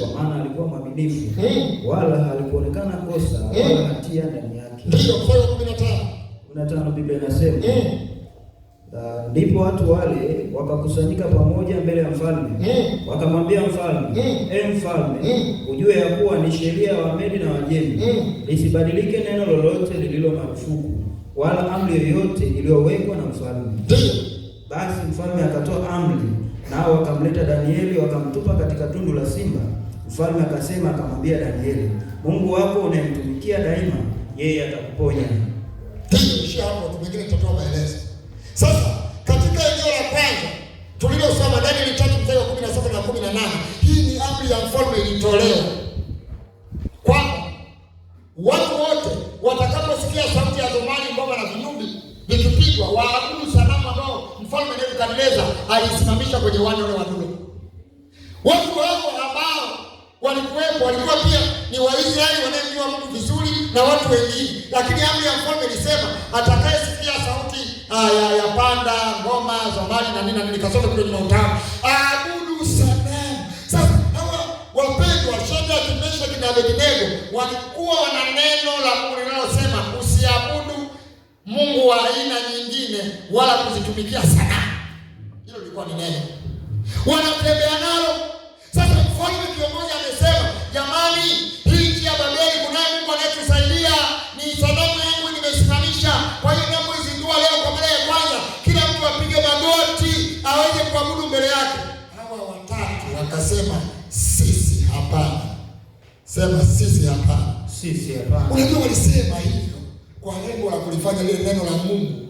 kwa maana alikuwa mwaminifu, wala halikuonekana kosa wala hatia ndani yake. Ndio. 15 Biblia inasema ndipo watu wale wakakusanyika pamoja mbele ya mfalme, wakamwambia mfalme, mfalme, ujue ya kuwa ni sheria ya Wamedi na Wajemi, lisibadilike neno lolote lililo marufuku, wala amri yoyote iliyowekwa na mfalme. Basi mfalme akatoa amri, nao wakamleta Danieli wakamtupa katika tundu la simba. Mfalme akasema, akamwambia Danieli, Mungu wako unayemtumikia daima, yeye atakuponya. Ishia hapo, watu wengine tutatoa maelezo. Sasa katika eneo la kwanza tulilosoma Danieli 3:17 na 18, hii ni amri ya mfalme ilitolewa kwamba watu wote watakaposikia sauti ya zomari, ngoma na vinubi vikipigwa, waabudu sanamu ambao mfalme Nebukadneza alisimamisha kwenye uwanja ule wa Dura. Watu hao ambao walikuwepo walikuwa pia ni Waisraeli wanayemjua Mungu vizuri na watu wengine, lakini amri ya mfalme ilisema atakayesikia sauti ya panda, ngoma, zomali na nini na nini, kasome kule nyuma utamu. Abudu sanamu. Sasa hawa wapendwa, Shadraka, Meshaki na Abednego walikuwa wana neno la Mungu linalosema usiabudu mungu wa aina nyingine wala kuzitumikia sanamu. Hilo lilikuwa ni neno wanatembea nalo. Sasa mfalme kiongozi amesema, jamani, hii nchi ya Babeli kunaye Mungu anayetusaidia, ni sanamu yangu nimesimamisha. Kwa hiyo ninapozindua leo kwa mara ya kwanza, kila mtu apige magoti aweze kuabudu mbele yake. Hawa watatu wakasema sisi hapana. Sema sisi hapana. Sisi hapana. Unajua walisema hivyo kwa lengo la kulifanya lile neno la Mungu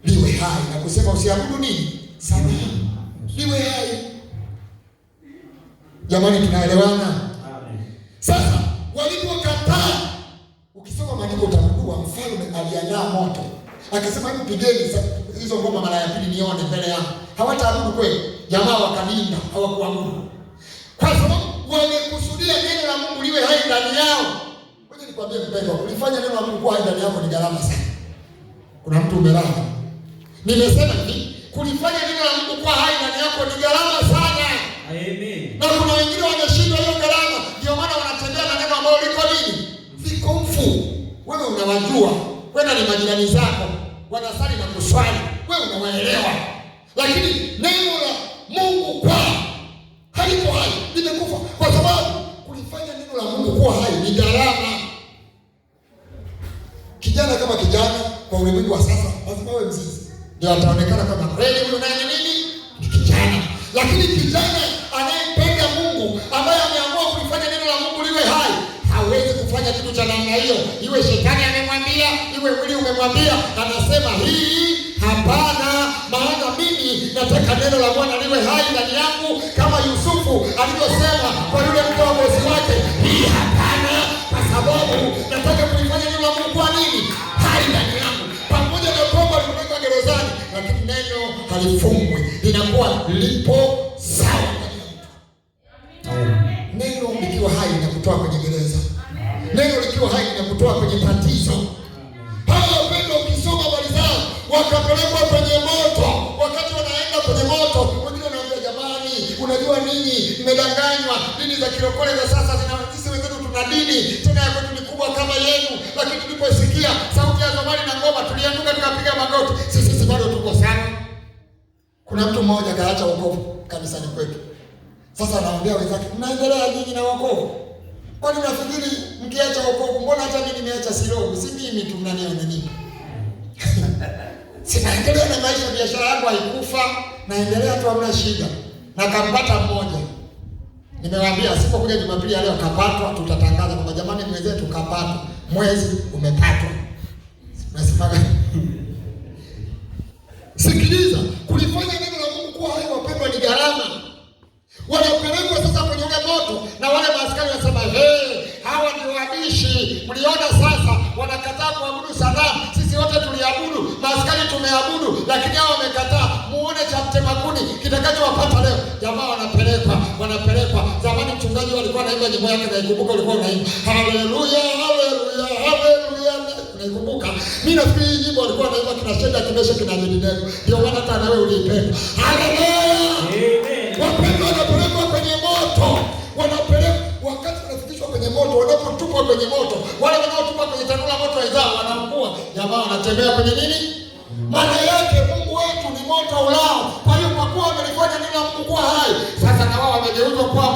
liwe hai na kusema usiabudu nini? Sanamu. Liwe hai. Jamani, tunaelewana? Amen. Sasa walipokataa, ukisoma maandiko utagundua mfalme aliandaa moto. Akasema hivi, pigeni hizo ngoma mara ya pili nione mbele yangu. Hawataabudu kweli. Jamaa wakalinda, hawakuabudu. Kwa sababu wamekusudia neno la Mungu liwe hai ndani yao. Ngoja nikwambie mpendwa, kulifanya neno la Mungu kuwa hai ndani yako ni gharama sana. Kuna mtu umelala. Nimesema hivi, kulifanya neno la Mungu kuwa hai ndani yako ni gharama sana. Amen. Na kuna wengine wameshindwa hiyo gharama, ndio maana wanatembea na neno ambalo liko nini? Liko mfu. Wewe unawajua, wewe ni majirani zako, wanasali na kuswali, wewe unawaelewa. Lakini neno la Mungu kwa haliko hai, limekufa. Kwa sababu kulifanya neno la Mungu kuwa hai ni gharama. Kijana kama kijana kwa ulimwengu wa sasa lazima awe mzizi, ndio ataonekana kama kweli huyu naye nini? Ni kijana. Lakini kijana anayempenda Mungu, ambaye ameamua kulifanya neno la Mungu liwe hai, hawezi kufanya kitu cha namna hiyo. Iwe shetani amemwambia, iwe mwili umemwambia, anasema hii hapana, maana mimi nataka neno la Bwana liwe hai ndani yangu, kama Yusufu alivyosema kwa yule mke wa bosi wake, hii hapana, kwa sababu nataka kulifanya neno la Mungu kwa nini? Hai ndani yangu. Pamoja na kwamba alipelekwa gerezani, lakini neno halifungwi, linakuwa lipo sawa ndani ya mtu. Neno likiwa hai linakutoa kwenye gereza. Neno likiwa hai linakutoa kwenye tatizo. Hawa wapendwa, ukisoma habari zao, wakapelekwa kwenye moto. Wakati wanaenda kwenye moto, wengine wanaambia, jamani, unajua nini? Mmedanganywa. Dini za kirokole za sasa sisi wenzetu tuna dini tena ya kwetu ni kubwa kama yenu, lakini tuliposikia sauti ya zamani na ngoma tulianguka tukapiga magoti. Sisi bado tuko sana. Kuna mtu mmoja kaacha wokovu kanisani kwetu. Sasa anaambia wenzake, mnaendelea nyinyi na wokovu? Kwani unafikiri mkiacha wokovu, mbona hata mimi nimeacha siroho? Si mimi tu mnaniona nini? Sinaendelea na maisha, biashara yangu haikufa, naendelea tu, hamna shida. Na kampata mmoja. Nimewaambia asipokuja Jumapili leo kapatwa, tutatangaza kwamba jamani, mwenzetu kapatwa, mwezi umepatwa. Unasimaga? Sikiliza, kulifanya neno la Mungu kuwa hai, wapendwa, ni gharama. Wanapelekwa sasa kwenye ule moto, na wale maaskari wanasema, hawa ndio wabishi. Mliona sasa wanakataa kuabudu sanamu. Sisi wote tuliabudu, maaskari tumeabudu, lakini hao wamekataa. Muone cha mtema kuni kitakachowapata leo. Jamaa wanapelekwa. Zamani mchungaji walikuwa anaimba nyimbo yake, na ikumbuka ulikuwa unaimba haleluya haleluya haleluya. Naikumbuka. Mimi nafikiri hii nyimbo walikuwa anaimba kina Shadraka, Meshaki na Abednego. Ndio maana hata na wewe uliipenda. Haleluya. Wapendwa, wanapelekwa kwenye moto. Wakati wanafikishwa kwenye moto, wanapotupwa kwenye moto, wale wanaotupwa kwenye tanuru la moto wenzao wanaungua. Jamaa wanatembea kwenye nini? Maana yake Mungu wetu ni moto ulao. Kwa hiyo kwa kuwa wamelifanya neno la Mungu kuwa hai, sasa na wao wamegeuzwa kuwa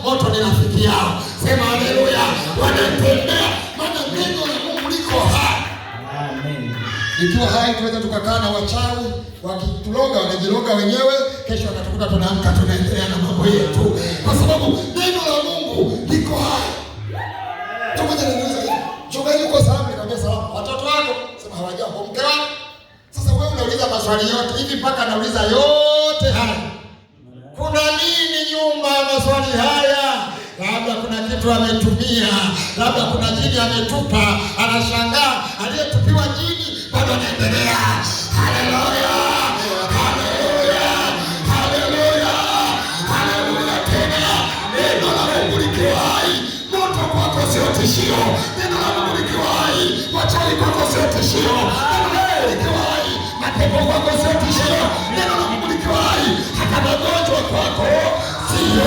moto ni rafiki yao. Sema haleluya. Wanatembea maana neno la Mungu liko hai. Amen. Ikiwa hai tuweza tukakaa na wachawi wakituloga, wanajiloga wenyewe, kesho wakatukuta tunaamka tunaendelea na mambo yetu, kwa sababu neno la Mungu liko hai. Tumoja niulize, chungaji uko salama? Nikamwambia salama. Watoto wako? Sema hawajambo. Mke wako? Sasa wewe unauliza maswali yote hivi mpaka nauliza yote haya. Kuna nini nyuma ya maswali haya? Labda kuna kitu ametumia, labda kuna jini ametupa, anashangaa aliyetupiwa jini bado anaendelea. Haleluya. Haleluya. Haleluya. Haleluya tena. Neno la Mungu likiwa hai, moto kwako sio tishio. Neno la Mungu likiwa hai, wachawi kwako sio tishio. Neno la Mungu likiwa hai, mapepo kwako sio tishio. Neno la Mungu likiwa hai, hata magonjwa kwako sio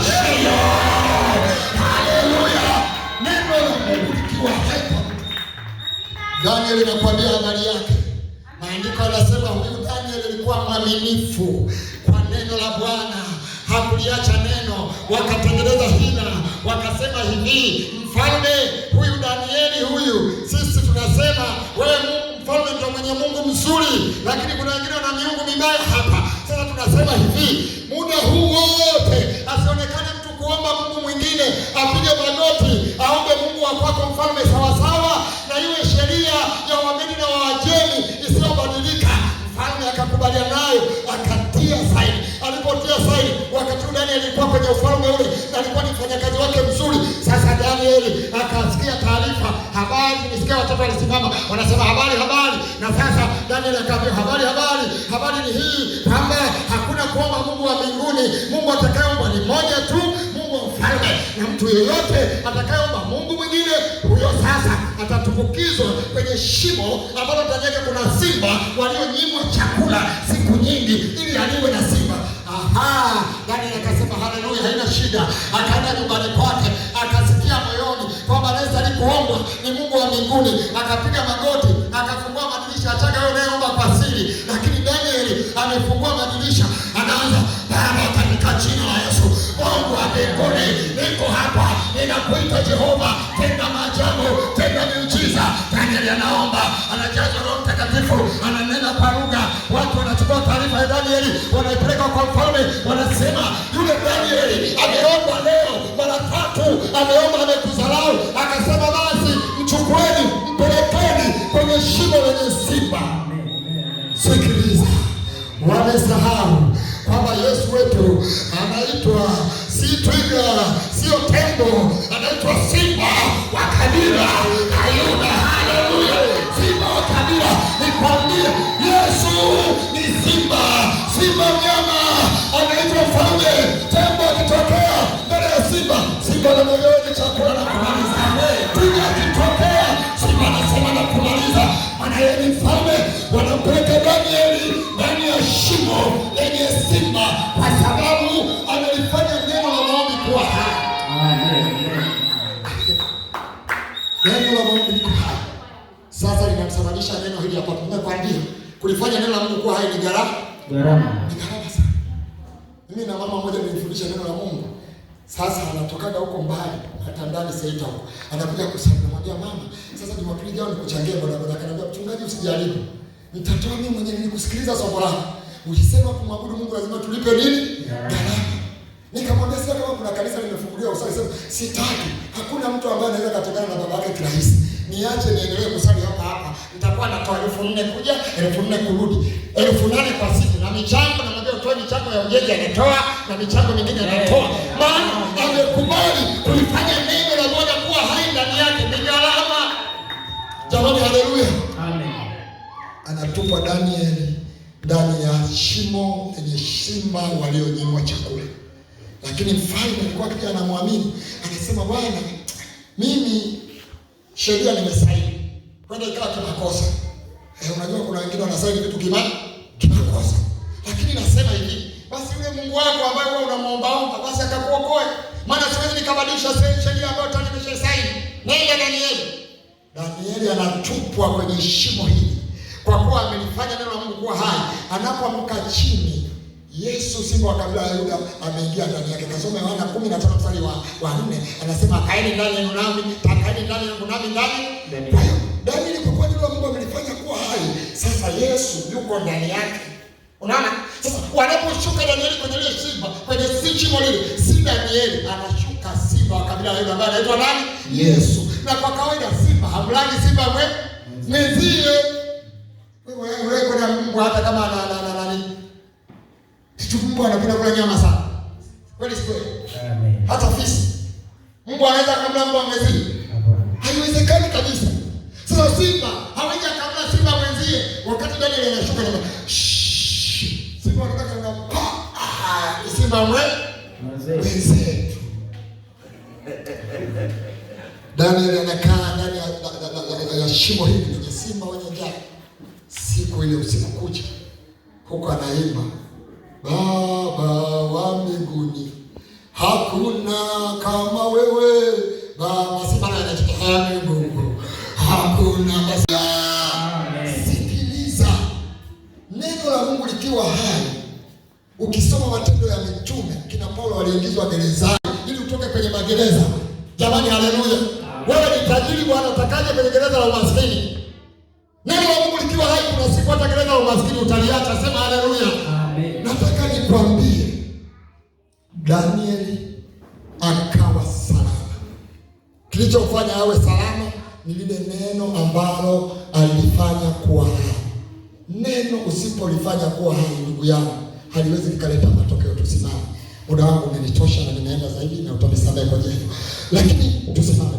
tishio. Haleluya! Neno la Mungu likiwa hai. Daniel anakuambia habari yake. Maandiko yanasema huyu Daniel alikuwa mwaminifu kwa neno la Bwana, hakuliacha neno. Wakatengeneza hila, wakasema hivi, mfalme huyu Danieli huyu, sisi tunasema wewe mfalme ndio mwenye Mungu mzuri, lakini kuna wengine wana miungu mibaya hapa. Sasa tunasema hivi, muda huu wote asionekane mtu kuomba Mungu mwingine, apige magoti aombe Mungu wa kwako mfalme sawasawa na iwe sheria ya Wamedi na Waajemi isiyobadilika. Mfalme akakubaliana nayo, akatia saini. Alipotia saini, wakati Danieli alikuwa kwenye ufalme ule na alikuwa ni mfanyakazi wake mzuri. Sasa Danieli akasikia taarifa, habari, nisikia watoto walisimama wanasema habari, habari. Na sasa Danieli akaambia habari ni hii, kwamba hakuna kuomba Mungu wa mbinguni. Mungu atakayeomba ni mmoja tu, Mungu wa mfalme, na mtu yeyote atakayeomba Mungu mwingine, huyo sasa atatumbukizwa kwenye shimo ambalo ndani yake kuna simba walionyimwa chakula siku nyingi ili aliwe na simba. Aha, Danieli akasema haleluya, haina shida. Akaenda nyumbani kwake, akasikia moyoni kwamba anastahili kuombwa ni Mungu wa mbinguni. Akapiga magoti, akafungua madirisha, ataka yeye anayeomba kwa siri. Lakini Danieli amefungua madirisha, anaanza, Baba, katika jina la Yesu, Mungu wa mbinguni, niko hapa, ninakuita Jehova, tenda maajabu, tenda miujiza. Danieli anaomba, anajaza Roho Mtakatifu, ananena kwa lugha. Watu wanachukua taarifa ya Danieli, wanaipeleka kwa mfalme, wanasema yule Danieli ameomba leo mara 3, ameomba, amekudharau. Akasema basi mchukueni, mpelekeni kwenye shimo lenye simba. Sikiliza, wamesahau kwamba Yesu wetu anaitwa si twiga, sio tembo, anaitwa simba wa kabila la Yuda. Haleluya! Simba wa kabila. Nikwambie, Yesu ni simba, simba mnyama, anaitwa mfalme. Tembo akitokea mbele ya simba, simba anamwambia chakula na kumaliza. Twiga akitokea, simba anasema na kumaliza. Maana yeye ni mfalme. Wanampeleka Danieli ndani ya shimo lenye simba kwa sababu amelifanya neno la maombi kuwa hai. Neno la maombi kuwa hai. Sasa linamsababisha neno hili hapa. Tumekwambia kulifanya neno la Mungu kuwa hai ni gharama. Ni gharama sana. Mimi na mama mmoja nilifundisha neno la Mungu. Sasa anatokaga huko mbali, hata ndani Saita huko. Anakuja kusema, namwambia mama, sasa Jumapili ijayo nikuchangie bodaboda. Akaniambia, mchungaji, usijaribu. Nitatoa mimi mwenyewe, nikusikiliza somo lako. Ulisema kumwabudu Mungu lazima tulipe nini? Gharama. Nikamwambia sasa, kama kuna kanisa limefunguliwa usali, sema sitaki. Hakuna mtu ambaye anaweza kutengana na baba yake kirahisi. Niache niendelee kusali hapa. Nitakuwa natoa 4,000 kuja, 4,000 kurudi. 8,000 kwa siku na michango. Namwambia utoe michango ya ujenzi, anatoa, na michango mingine anatoa. Maana amekubali kulifanya neno la Bwana kuwa hai ndani yake. Ni gharama. Jamani, haleluya. Amen. Anatupa Danieli ndani ya shimo lenye simba walionyimwa chakula. Lakini mfalme alikuwa pia anamwamini. Anasema, Bwana, mimi sheria nimesaini. Kwenda ikawa kimakosa. Unajua kuna wengine wanasaini vitu kimakosa. Lakini nasema hivi, basi yule Mungu wako ambaye wewe unamuomba basi akakuokoe. Maana siwezi nikabadilisha sheria ambayo tayari nimeshasaini. Nenda Danieli anatupwa kwenye shimo hili. Kwa kuwa amelifanya neno la Mungu kuwa hai. Anapoamka chini, Yesu simba wa kabila la Yuda ameingia ndani yake. Kasome Yohana 15 mstari wa 4. Anasema, kaeni ndani yangu nami, takaeni ndani yangu nami ndani. Kwa hiyo Danieli, kwa kuwa neno la Mungu amelifanya kuwa hai, sasa Yesu yuko ndani yake. Unaona? Sasa wanaposhuka Danieli kwenye ile simba, kwenye shimo lile, si Danieli, anashuka simba wa kabila la Yuda ambaye anaitwa nani? Yesu. Na kwa kawaida simba hamlani simba mwenzie. Wewe kuna Mungu hata kama nani? Mungu anapenda kula nyama sana. Kweli si kweli? Amen. Hata fisi. Mungu anaweza kumla mbwa mwenzie? Haiwezekani kabisa. Sasa simba hawezi akamla simba mwenzie. Wakati Danieli anashuka nyama. Simba anataka na simba mwenzie. Danieli anakaa ndani ya shimo hili lenye simba wenye njaa. Siku siku ile usiku kucha, huko anaimba Baba wa mbinguni, hakuna kama wewe Baba. Simama na chekea Mungu, hakuna basi. Sikiliza neno la Mungu likiwa hai. Ukisoma Matendo ya Mitume, kina Paulo waliingizwa gerezani ili utoke kwenye magereza. Jamani, haleluya! Wewe ni tajiri bwana, utakaje kwenye gereza la umaskini? Neno la Mungu likiwa hai, kuna siku hata gereza la umaskini utaliacha. Sema haleluya. Amen. Nataka nikwambie, Danieli akawa salama. Kilichofanya awe salama ni lile neno ambalo alifanya kuwa hai. Neno usipolifanya kuwa hai, ndugu yangu, haliwezi likaleta matokeo. Tusimame. Muda wangu umenitosha na nimeenda zaidi, na utanisamehe kwa hilo. Lakini tusimame.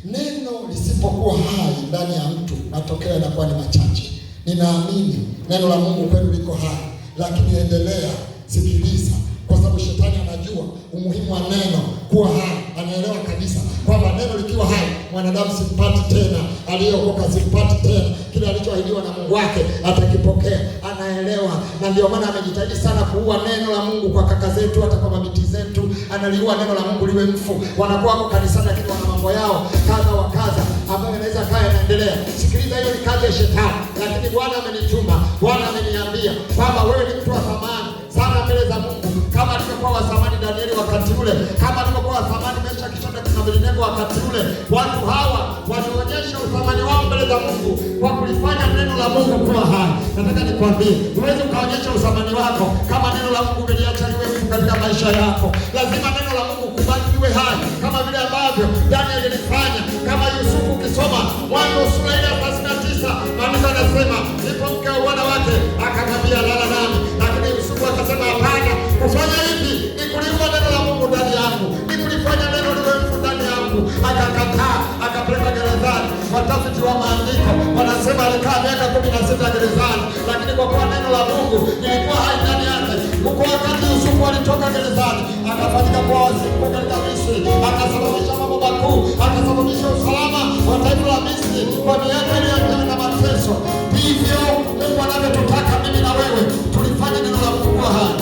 Neno lisipokuwa hai ndani ya mtu, matokeo yanakuwa ni machache. Ninaamini neno la Mungu kwenu liko hai, lakini endelea, sikiliza, kwa sababu shetani anajua umuhimu wa neno kuwa hai. Anaelewa kabisa kwamba neno likiwa hai, mwanadamu simpati tena, aliyeokoka simpati tena, kile alichoahidiwa na Mungu wake atakipokea. Anaelewa, na ndio maana amejitahidi sana kuua neno la Mungu kwa kaka zetu, hata kwa mabinti zetu. Analiua neno la Mungu liwe mfu. Wanakuwa wako kanisani, lakini wana mambo yao kadha wa kadha ambayo inaweza kaya yanaendelea. Sikiliza, hiyo ni kazi ya shetani, lakini Bwana amenituma, Bwana ameniambia kwamba wewe ni mtu wa thamani sana mbele za Mungu, kama alivyokuwa wa thamani Danieli wakati ule, kama alivyokuwa wa thamani Meshaki, Shadraka na Abednego wakati ule. Watu hawa walionyesha uthamani wao mbele za Mungu kwa kulifanya neno la Mungu kuwa hai. Nataka nikwambie, huwezi ukaonyesha uthamani wako kama neno la Mungu umeliacha liwe mfu katika maisha yako. Lazima neno la Mungu kubaki liwe hai, kama vile ambavyo Danieli alifanya. Kama Yusufu, ukisoma Mwanzo sura ya 39, maandiko yanasema ndipo mke wa bwana wake akamwambia lala nami, lakini Yusufu akasema hapana, kufanya hivi ni kuliua neno la Mungu ndani yangu, ni kulifanya neno liwe mfu ndani yangu. Akakataa, akapeleka gerezani. Watafiti wa maandiko wanasema alikaa miaka 16 gerezani, lakini kwa kuwa neno la Mungu lilikuwa hai ndani yake, huko wakati Yusufu alitoka gerezani, akafanyika kuwa waziri katika Misri, akasababisha mambo makuu, akasababisha usalama wa taifa la Misri kwa miaka ile na mateso. Hivyo Mungu anavyotutaka mimi na wewe tulifanye neno la Mungu kuwa hai.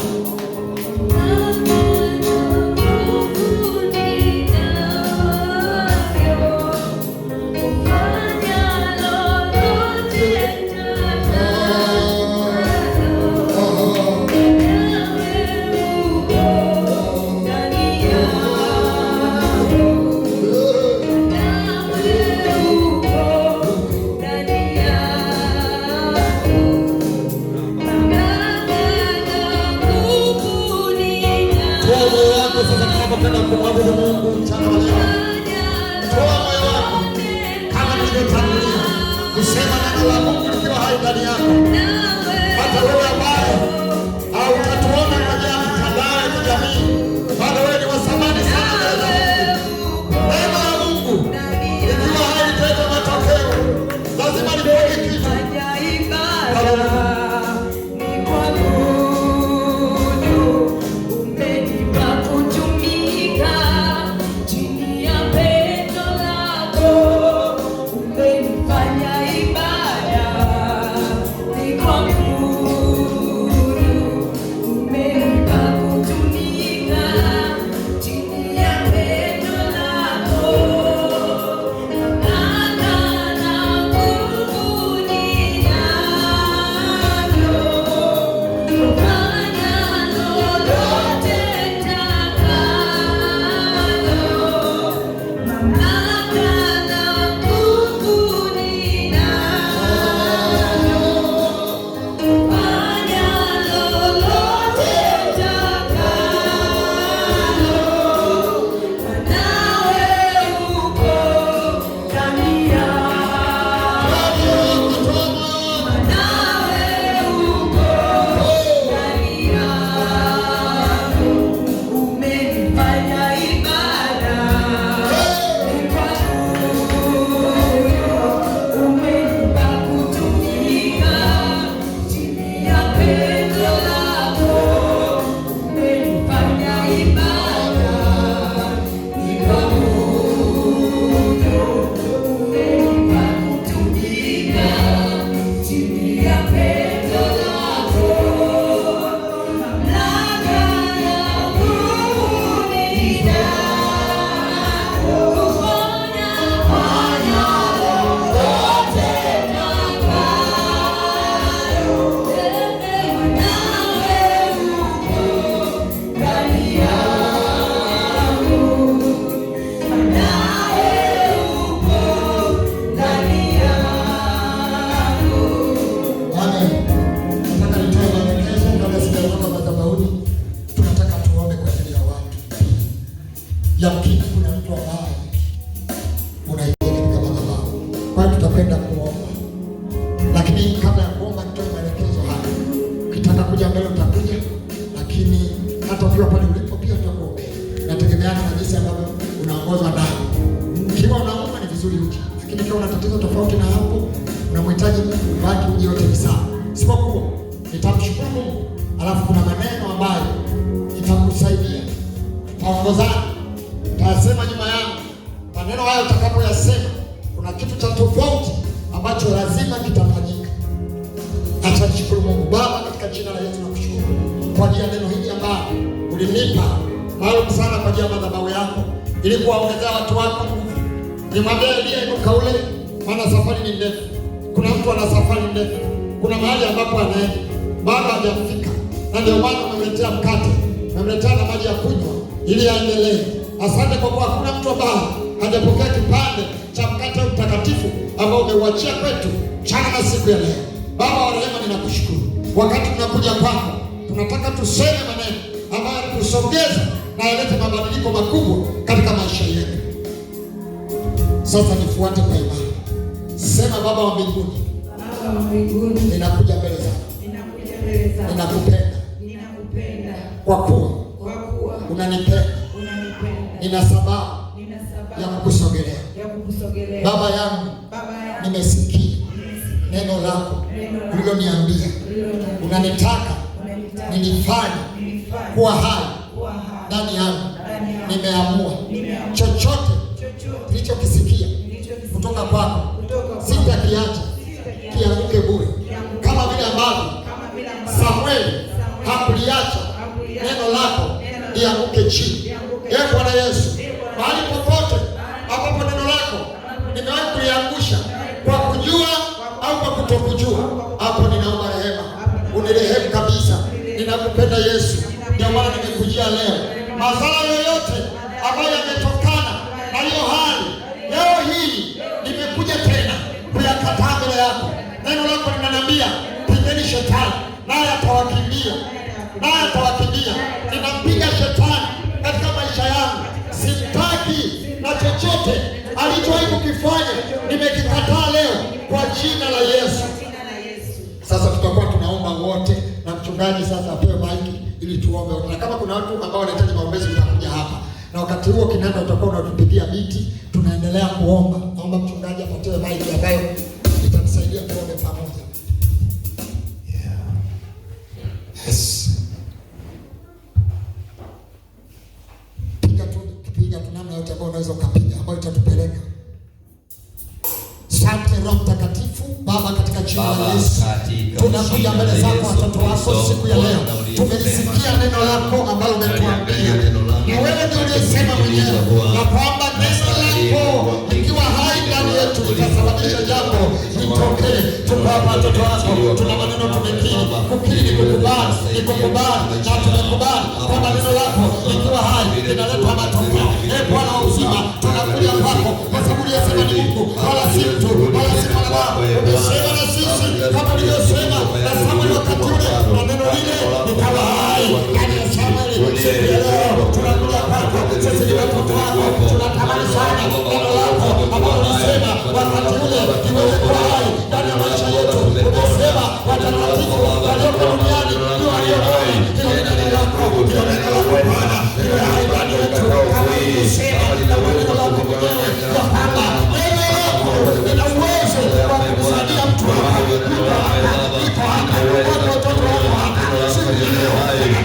Kumwabudu Mungu mchana wa leo. Toa moyo wako kama nilivyotangulia kusema, neno la Mungu likiwa hai ndani yako. Hata wewe ambaye hautatuona kwenye mitandao ya kijamii, bado wewe ni wa thamani sana mbele za Mungu. Neno la Mungu likiwa hai litaleta matokeo. Lazima nipige kitu. Fanya ibada nitakwenda kuomba, lakini kabla ya kuomba nitoe maelekezo haya. Ukitaka kuja mbele utakuja, lakini hata ukiwa pale ulipo pia tutakuombea. Nategemeana na jinsi ambavyo unaongozwa ndani. Ikiwa unaomba ni vizuri uje, lakini ikiwa una tatizo tofauti na hapo, unamhitaji Mungu, baki uje, yote ni sawa. Isipokuwa nitamshukuru Mungu, alafu kuna maneno ambayo itakusaidia. Taongozana, tayasema nyuma yangu. Maneno hayo utakapoyasema, kuna kitu cha tofauti ambacho lazima kitafanyika. Acha nishukuru Mungu. Baba, katika jina la Yesu nakushukuru kwa ajili ya neno hili ambalo ulinipa maalum sana kwa ajili ya madhabahu yako, ili kuwaongezea watu wako nguvu. Nimwambia Elia, inuka ule, maana safari ni ndefu. Kuna mtu ana safari ndefu, kuna mahali ambapo anaenda bado hajafika, na ndio maana umemletea mkate, umemletea na maji ya kunywa ili aendelee. Asante kwa kuwa hakuna mtu ambaye hajapokea kipande cha mkate mtakatifu ambao umeuachia kwetu mchana na siku ya leo. Baba wa rehema, ninakushukuru. Wakati tunakuja kwako, tunataka tuseme maneno ambayo yatusogeza na yalete mabadiliko makubwa katika maisha yetu. Sasa nifuate kwa imani. Sema, Baba wa mbinguni, ninakuja mbele zako, ninakupenda kwa kuwa unanipenda. Nina sababu ya kukusogelea. Baba yangu, nimesikia neno lako uliloniambia, unanitaka nilifanye kuwa hai ndani yangu. Nimeamua chochote nilichokisikia kutoka kwako sitakiacha kianguke bure, kama vile ambavyo Samueli hakuliacha neno lako lianguke chini. Ee Bwana Yesu, mahali popote ambapo neno lako nimewahi kuliangusha kwa kujua au kwa kutokujua, hapo ninaomba rehema, unirehemu kabisa. Ninakupenda Yesu, ndio maana nimekujia leo. Madhara yoyote ambayo yametokana na hiyo hali, leo hii nimekuja tena kuyakataa mbele yako. Neno lako linaniambia, pigeni shetani naye atawakimbia, Ninampiga shetani katika maisha yangu. Simtaki, na chochote alichowahi kukifanya nimekikataa leo kwa jina la Yesu. Sasa tutakuwa tunaomba wote, na mchungaji sasa apewe maiki ili tuombe wote. Na kama kuna watu ambao wanahitaji maombezi, utakuja hapa, na wakati huo kinanda utakuwa unatupigia biti, tunaendelea kuomba. Naomba mchungaji apatiwe maiki ambayo itanisaidia tuombe pamoja. Yes. Piga tu namna yote ambayo unaweza ukapiga, ambayo itatupeleka. Asante Roho Mtakatifu. Baba, katika jina la Yesu, tunakuja mbele zako watoto wako siku ya leo. Tumelisikia neno lako ambalo umetuambia, na wewe ndio uliyesema mwenyewe na kwamba neno lako likiwa hai ndani yetu litasababisha jambo litokee. Tuko hapa watoto wako, tuna maneno tumekiri. Kukiri ni kukubali, ni kukubali, na tumekubali kwamba neno lako likiwa hai linaleta matokeo. Ee Bwana wa uzima, tunakuja kwako kwa sababu uliyesema ni Mungu wala si mtu wala si mwanadamu. Umesema na sisi kama ulivyosema na Samueli wakati ule, na neno lile likawa hai ndani ya Samueli. Siku ya leo tunakuja kwako, sisi ni watoto wako, tunatamani sana neno lako ambalo ulisema wakati ule liweze kuwa hai ndani ya maisha yetu. Umesema watakatifu walioko duniani ni walio hai. Hilo neno lako, hilo neno lako Bwana liwe hai ndani yetu, kama ulisema na neno lako mwenyewe ya kwamba neno lako lina uwezo wa kumsaidia mtu wako. Iko hapa kwa watoto wako hapa siku ya leo,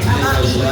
natamani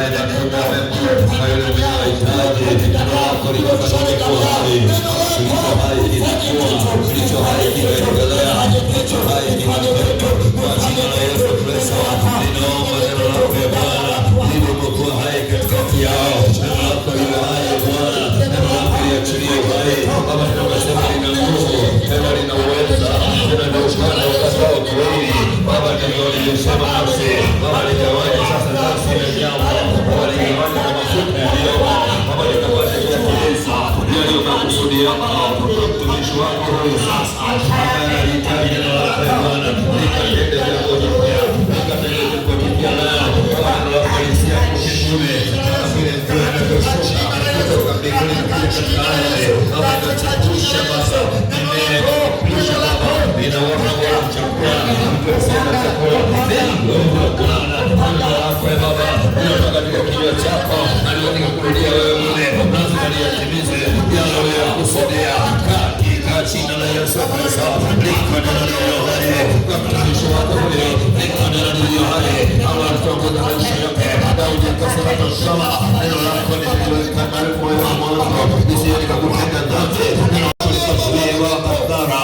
mtumishi wako huyu sasa ambaye anahitaji neno lako Bwana, likatende jambo jipya, likatende jambo jipya leo. Bwana nawapatia kushukuru kama vile mvua inavyoshuka kutoka mbinguni kuja katika ardhi, kama inavyochipusha basa mimea, kupisha Baba la Yesu Kristo. Liko neno lililo hai kwa mtumishi wako huyo, liko neno lililo hai ambalo litaongoza maisha yake. Daudi akasema tazama, neno lako limeweka ndani moyo wangu, nisije nikakutenda dhambi. Neno lako litazuia madhara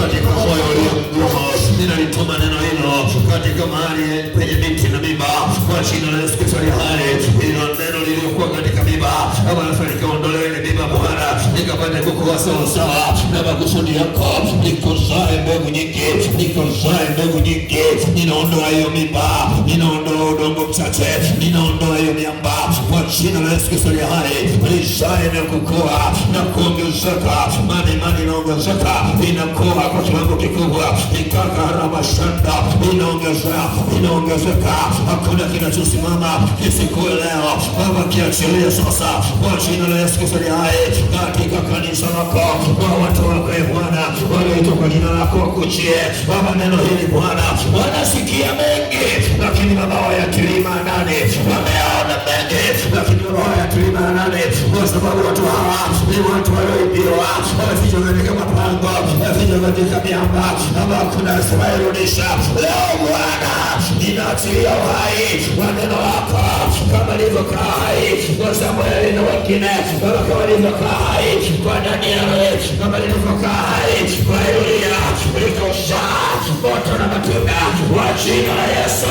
katika moyo ulio mgumu. Ninalituma neno hilo katika mahali penye miti na miba kwa jina la Yesu Kristo aliye hai. Hilo neno liliokuwa katika miba kama likaondolewe ile miba Bwana, nikapate kukua sawa sawa na makusudi yako. Nikuzae mbegu nyingi, nikuzae mbegu nyingi. Ninaondoa hiyo miba, ninaondoa udongo mchache, ninaondoa hiyo miamba kwa jina la Yesu Kristo aliye hai. Lizae na kukua na kuongezeka, imani inaongezeka, inakuwa kwa kiwango kikubwa. Ikakara shanda inaongezeka, hakuna kinachosimama kisikue leo. Baba, kiachilia sasa kwa jina la Yesu Kristo aliye hai katika kanisa lako, kwa watu wako Bwana walioitwa kwa jina lako wakujie. Baba, neno hili Bwana wanasikia mengi, lakini Baba hawayatilii maanani. Wameona mengi, lakini Baba hawayatilii maanani, kwa sababu watu hawa ni watu walioibiwa, wamefichwa katika mapango, wamefichwa katika miamba, ambao hakuna asiyewarudisha. Leo Bwana ninaachilia uhai wa neno lako kama lilivyokaa hai kwa Samueli na wengine, kama lilivyokaa hai kwa Danieli, kama lilivyokaa hai kwa Elia. Likoshaa moto na matunda wa jina la Yesu.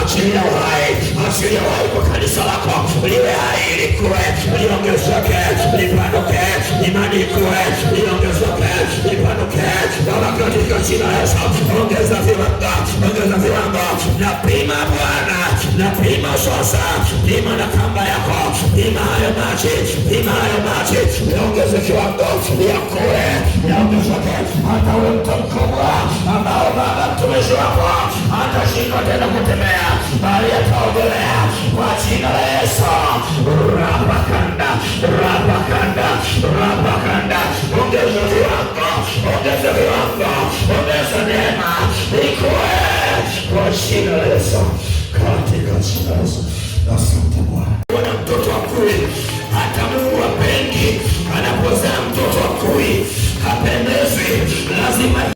Achilia uhai, achilia uhai kwa kanisa lako, liwe hai, likue, liongezeke, lipanuke, imani ikue, liongezeke, lipanuke, kama katika jina la Yesu. Ongeza viwango, ongeza viwango. Napima Bwana, napima sasa, pima na kamba yako, pima hayo maji, pima hayo maji, ongeza kiwango, yakue, yaongezeke. Hata ule mtu mkubwa ambao Baba mtumishi wako hatashindwa tena kutembea, bali ataogelea kwa jina la Yesu. Rabakanda, rabakanda, rabakanda. Ongeza viwango, ongeza viwango, ongeza neema, ikue kwa jina la Yesu, katika jina la Yesu. Asante Bwana. Wana mtoto akui, hata Mungu apendi anapozaa mtoto akui, hapendezi, lazima